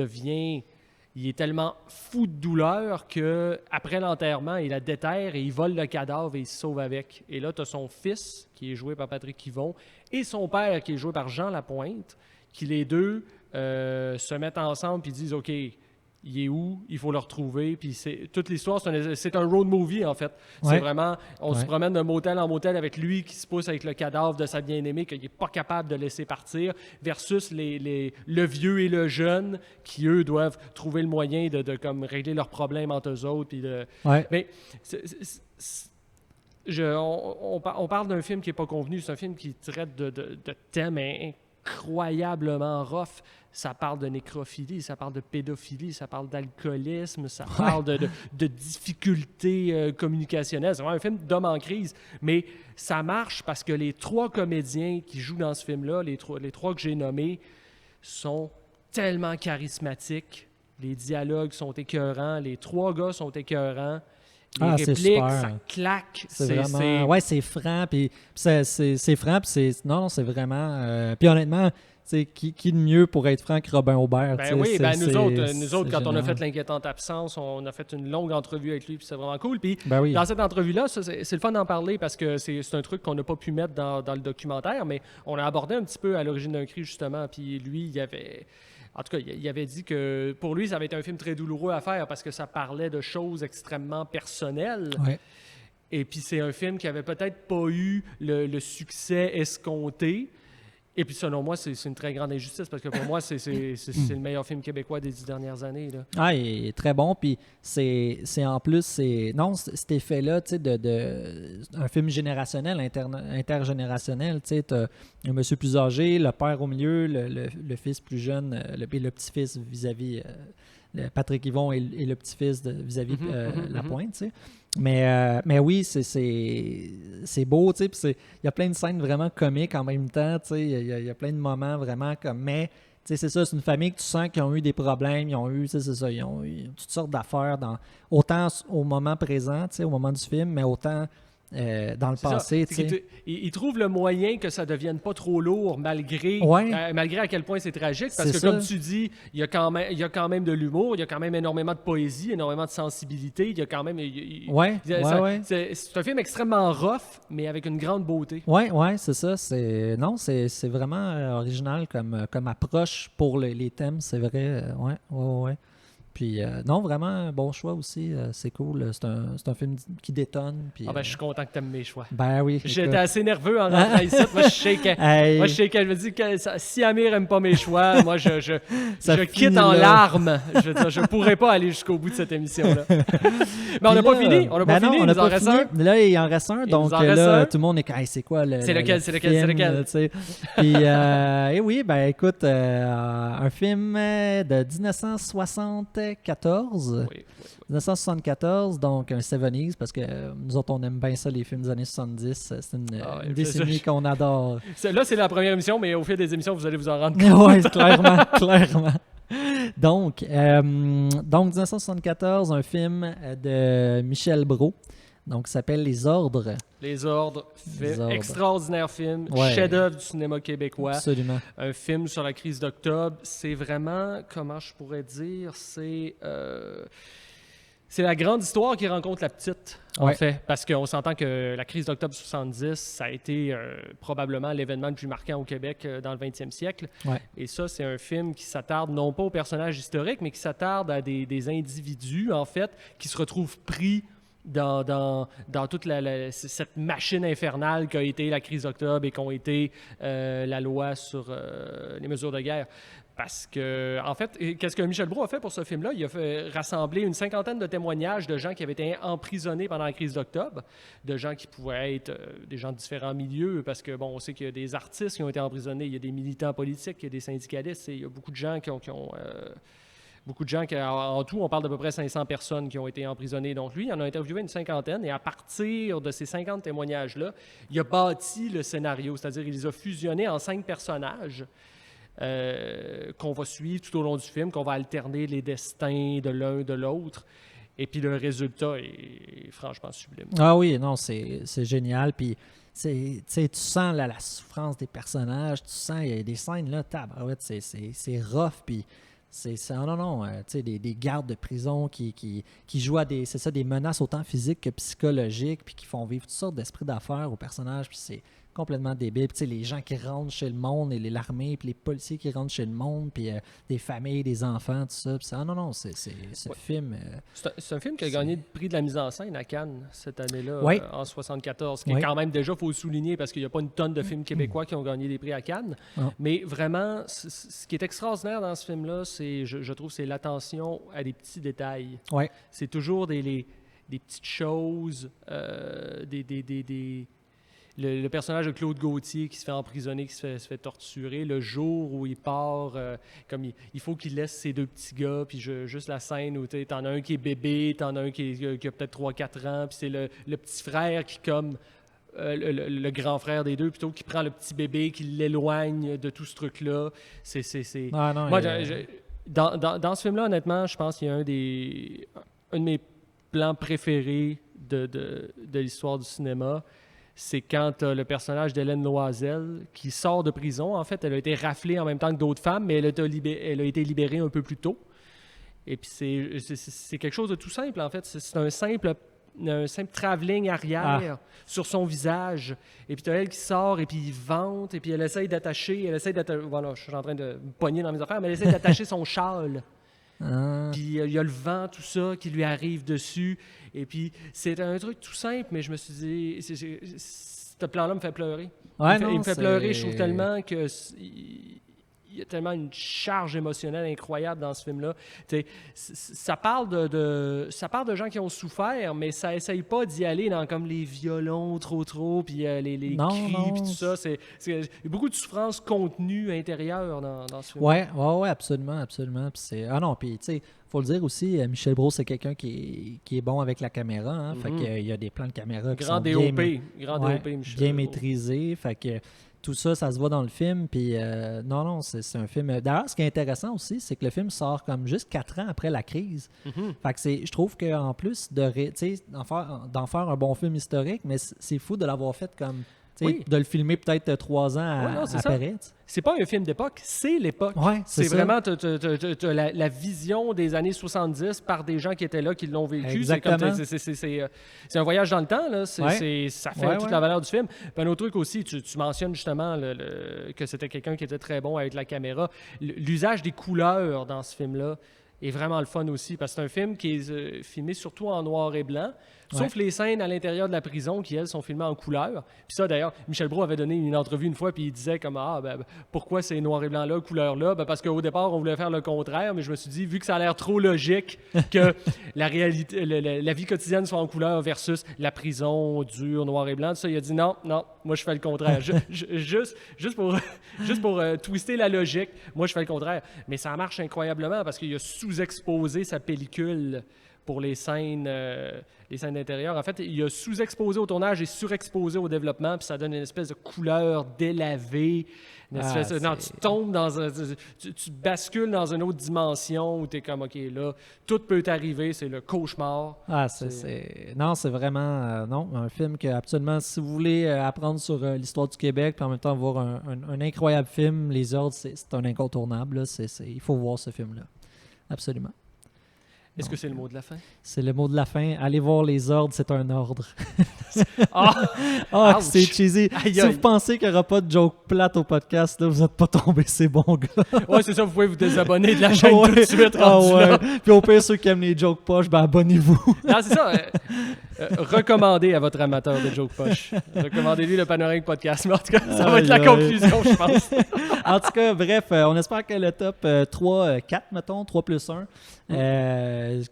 est tellement fou de douleur qu'après l'enterrement, il la déterre et il vole le cadavre et il se sauve avec. Et là, tu as son fils, qui est joué par Patrick Yvon, et son père, qui est joué par Jean Lapointe, qui les deux se mettent ensemble et disent « OK, il est où? Il faut le retrouver. » Puis toute l'histoire, c'est un road movie, en fait. Ouais. C'est vraiment, on se promène d'un motel en motel avec lui qui se pousse avec le cadavre de sa bien-aimée qu'il n'est pas capable de laisser partir, versus le vieux et le jeune qui, eux, doivent trouver le moyen de comme régler leurs problèmes entre eux autres. Puis Mais on parle d'un film qui n'est pas convenu. C'est un film qui traite de thèmes incroyablement rough. Ça parle de nécrophilie, ça parle de pédophilie, ça parle d'alcoolisme, ça parle de difficultés communicationnelles. C'est vraiment un film d'homme en crise. Mais ça marche parce que les trois comédiens qui jouent dans ce film-là, les trois que j'ai nommés, sont tellement charismatiques. Les dialogues sont écœurants. Les trois gars sont écœurants. Les répliques, ça claque. C'est vraiment... Ouais, c'est franc. Puis c'est franc. Puis c'est vraiment... Puis honnêtement... Qui de mieux pour être franc que Robin Aubert? Ben oui, nous autres, quand on a fait L'Inquiétante Absence, on a fait une longue entrevue avec lui, puis c'est vraiment cool. Puis dans cette entrevue-là, c'est le fun d'en parler parce que c'est un truc qu'on n'a pas pu mettre dans le documentaire, mais on a abordé un petit peu À l'origine d'un cri, justement. Puis lui, il avait dit que pour lui, ça avait été un film très douloureux à faire parce que ça parlait de choses extrêmement personnelles. Ouais. Et puis c'est un film qui avait peut-être pas eu le succès escompté. Et puis, selon moi, c'est une très grande injustice parce que pour moi, c'est le meilleur film québécois des 10 dernières années. Là. Ah, il est très bon. Puis, c'est en plus, non, cet effet-là, tu sais, un film générationnel, intergénérationnel, tu sais, t'as un monsieur plus âgé, le père au milieu, le fils plus jeune, le petit-fils vis-à-vis Patrick Yvon et le petit-fils vis-à-vis Lapointe, tu sais. Mais oui, c'est beau, tu sais, puis il y a plein de scènes vraiment comiques en même temps, tu sais, il y a plein de moments vraiment comme... Mais, tu sais, c'est ça, c'est une famille que tu sens qu'ils ont eu des problèmes, ils ont eu toutes sortes d'affaires, autant au moment présent, tu sais, au moment du film, mais autant... dans le passé. Il trouve le moyen que ça ne devienne pas trop lourd malgré à quel point c'est tragique. Parce que comme tu dis, il y a quand même de l'humour, il y a quand même énormément de poésie, énormément de sensibilité. Il y a quand même... C'est un film extrêmement rough, mais avec une grande beauté. Oui, c'est ça. C'est vraiment original comme approche pour les thèmes, c'est vrai. Ouais. Puis non, vraiment, un bon choix aussi. C'est cool. C'est un film qui détonne. Puis, je suis content que tu aimes mes choix. Ben oui. J'étais assez nerveux en rentrant ici. Moi, je shakeais. Hey. Moi, je shakeais. Je me dis que si Amir n'aime pas mes choix, moi, je quitte finit en là. larmes. Je veux dire, je pourrais pas aller jusqu'au bout de cette émission-là. Mais on n'a pas fini. On n'a pas fini. On Il n'a nous en pas reste fini. un. Là, il en reste un. Donc nous en reste là, un. tout le monde est comme, hey, c'est quoi le. C'est lequel, c'est lequel, film, c'est lequel? tu sais. Puis, et oui, ben écoute, un film de 1974. Oui. 1974, donc un 70s, parce que nous autres, on aime bien ça, les films des années 70. C'est une décennie qu'on adore. Là, c'est la première émission, mais au fil des émissions, vous allez vous en rendre compte. Oui, clairement. Donc, 1974, un film de Michel Brault, donc, qui s'appelle Les Ordres. Les Ordres, extraordinaire film, Ouais. chef-d'œuvre du cinéma québécois. Absolument. Un film sur la crise d'octobre. C'est vraiment, comment je pourrais dire, c'est la grande histoire qui rencontre la petite, en Ouais. fait. Parce qu'on s'entend que la crise d'octobre 70, ça a été probablement l'événement le plus marquant au Québec dans le 20e siècle. Ouais. Et ça, c'est un film qui s'attarde non pas aux personnages historiques, mais qui s'attarde à des individus, en fait, qui se retrouvent pris dans toute cette machine infernale qu'a été la crise d'octobre et qu'ont été la loi sur les mesures de guerre. Parce que, en fait, qu'est-ce que Michel Brault a fait pour ce film-là? Il a fait rassembler une 50aine de témoignages de gens qui avaient été emprisonnés pendant la crise d'octobre, de gens qui pouvaient être des gens de différents milieux, parce que, bon, on sait qu'il y a des artistes qui ont été emprisonnés, il y a des militants politiques, il y a des syndicalistes, et il y a beaucoup de gens qui ont beaucoup de gens, en tout, on parle d'à peu près 500 personnes qui ont été emprisonnées. Donc lui, il en a interviewé une cinquantaine et à partir de ces 50 témoignages-là, il a bâti le scénario, c'est-à-dire il les a fusionnés en 5 personnages qu'on va suivre tout au long du film, qu'on va alterner les destins de l'un de l'autre. Et puis le résultat est franchement sublime. Ah oui, non, c'est génial. Puis tu sens là, la souffrance des personnages, tu sens, il y a des scènes là, tabarouette, c'est rough, puis des gardes de prison qui jouent à des menaces autant physiques que psychologiques, puis qui font vivre toutes sortes d'esprits d'affaires aux personnages, puis c'est complètement débile. Puis les gens qui rentrent chez le monde, et l'armée, puis les policiers qui rentrent chez le monde, puis des familles, des enfants, tout ça. Puis ce film... c'est un film qui a gagné le prix de la mise en scène à Cannes cette année-là, Oui. En 74, qui est Oui. quand même déjà, il faut le souligner, parce qu'il n'y a pas une tonne de films québécois qui ont gagné des prix à Cannes. Non. Mais vraiment, ce qui est extraordinaire dans ce film-là, je trouve, c'est l'attention à des petits détails. Ouais. C'est toujours des petites choses, le personnage de Claude Gauthier qui se fait emprisonner, qui se fait torturer, le jour où il part, comme il faut qu'il laisse ses 2 petits gars, puis juste la scène où t'en as un qui est bébé, t'en as un qui a peut-être 3-4 ans, puis c'est le petit frère qui, comme le grand frère des deux, plutôt, qui prend le petit bébé, qui l'éloigne de tout ce truc-là. Ah non, Moi, dans ce film-là, honnêtement, je pense qu'il y a un de mes plans préférés de l'histoire du cinéma. C'est quand tu as le personnage d'Hélène Loisel qui sort de prison. En fait, elle a été raflée en même temps que d'autres femmes, mais elle a été libérée un peu plus tôt. Et puis, c'est quelque chose de tout simple, en fait. C'est un simple travelling arrière sur son visage. Et puis, tu as elle qui sort, et puis il vente, et puis elle essaye d'attacher. Voilà, je suis en train de me pogner dans mes affaires, mais elle essaye d'attacher son châle. Puis il y a le vent, tout ça, qui lui arrive dessus. Et puis, c'est un truc tout simple, mais je me suis dit, ce plan-là me fait pleurer. Ouais, il me fait pleurer, je trouve tellement que... Il y a tellement une charge émotionnelle incroyable dans ce film-là. Ça parle de gens qui ont souffert, mais ça essaye pas d'y aller dans comme les violons trop, puis les cris, puis tout ça. Il y a beaucoup de souffrance contenue intérieure dans ce film. Ouais, absolument. Puis tu sais, faut le dire aussi, Michel Brault, c'est quelqu'un qui est bon avec la caméra. Hein, Fait qu'il y a des plans de caméra qui sont DOP, Michel bien maîtrisés. Fait que tout ça, ça se voit dans le film. Puis non, c'est un film... D'ailleurs, ce qui est intéressant aussi, c'est que le film sort comme juste 4 ans après la crise. Fait que je trouve qu'en plus d'en faire un bon film historique, mais c'est fou de l'avoir fait comme... De le filmer peut-être 3 ans après. C'est pas un film d'époque, c'est l'époque. Ouais, c'est vraiment la vision des années 70 par des gens qui étaient là, qui l'ont vécu. Exactement. C'est un voyage dans le temps. Là. Ça fait toute la valeur du film. Puis un autre truc aussi, tu mentionnes justement que c'était quelqu'un qui était très bon avec la caméra. L'usage des couleurs dans ce film-là est vraiment le fun aussi, parce que c'est un film qui est filmé surtout en noir et blanc, sauf les scènes à l'intérieur de la prison qui, elles, sont filmées en couleur. Puis ça, d'ailleurs, Michel Brault avait donné une entrevue une fois, puis il disait comme pourquoi c'est noir et blanc là, couleur là? Parce qu'au départ, on voulait faire le contraire, mais je me suis dit, vu que ça a l'air trop logique que la réalité, la vie quotidienne soit en couleur versus la prison dure, noir et blanc, tout ça, il a dit non, moi je fais le contraire. Juste pour twister la logique, moi je fais le contraire. Mais ça marche incroyablement parce qu'il a sous-exposé sa pellicule pour les scènes d'intérieur. En fait, il a sous-exposé au tournage et surexposé au développement, puis ça donne une espèce de couleur délavée. Tu tombes tu bascules dans une autre dimension où tu es comme, OK, là, tout peut t'arriver, c'est le cauchemar. Non, c'est vraiment un film que, absolument, si vous voulez apprendre sur l'histoire du Québec, puis en même temps voir un incroyable film, Les Ordres, c'est un incontournable. Là. Il faut voir ce film-là. Absolument. Est-ce que c'est le mot de la fin? C'est le mot de la fin. Allez voir Les Ordres, c'est un ordre. C'est cheesy. Si vous pensez qu'il n'y aura pas de joke plate au podcast, là, vous n'êtes pas tombé ces bons gars. Ouais, c'est ça, vous pouvez vous désabonner de la chaîne tout de suite. Là. Puis au pire, ceux qui aiment les jokes poches, abonnez-vous. Non, c'est ça. Recommandez à votre amateur de joke poche. Recommandez-lui le Panoramique Podcast. Mais en tout cas, ça va être la conclusion, je pense. En tout cas, bref, on espère que le top 3, 4, mettons, 3 plus 1,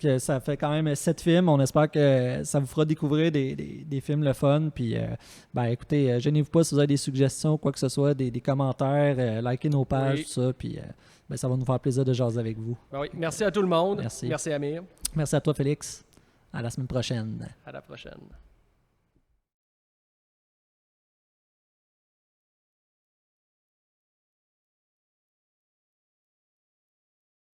que ça fait quand même 7 films. On espère que ça vous fera découvrir des films le fun. Puis, écoutez, gênez-vous pas si vous avez des suggestions, quoi que ce soit, des commentaires, likez nos pages, tout ça. Puis, ça va nous faire plaisir de jaser avec vous. Oui. Merci à tout le monde. Merci. Merci Amir. Merci à toi, Félix. À la semaine prochaine. À la prochaine.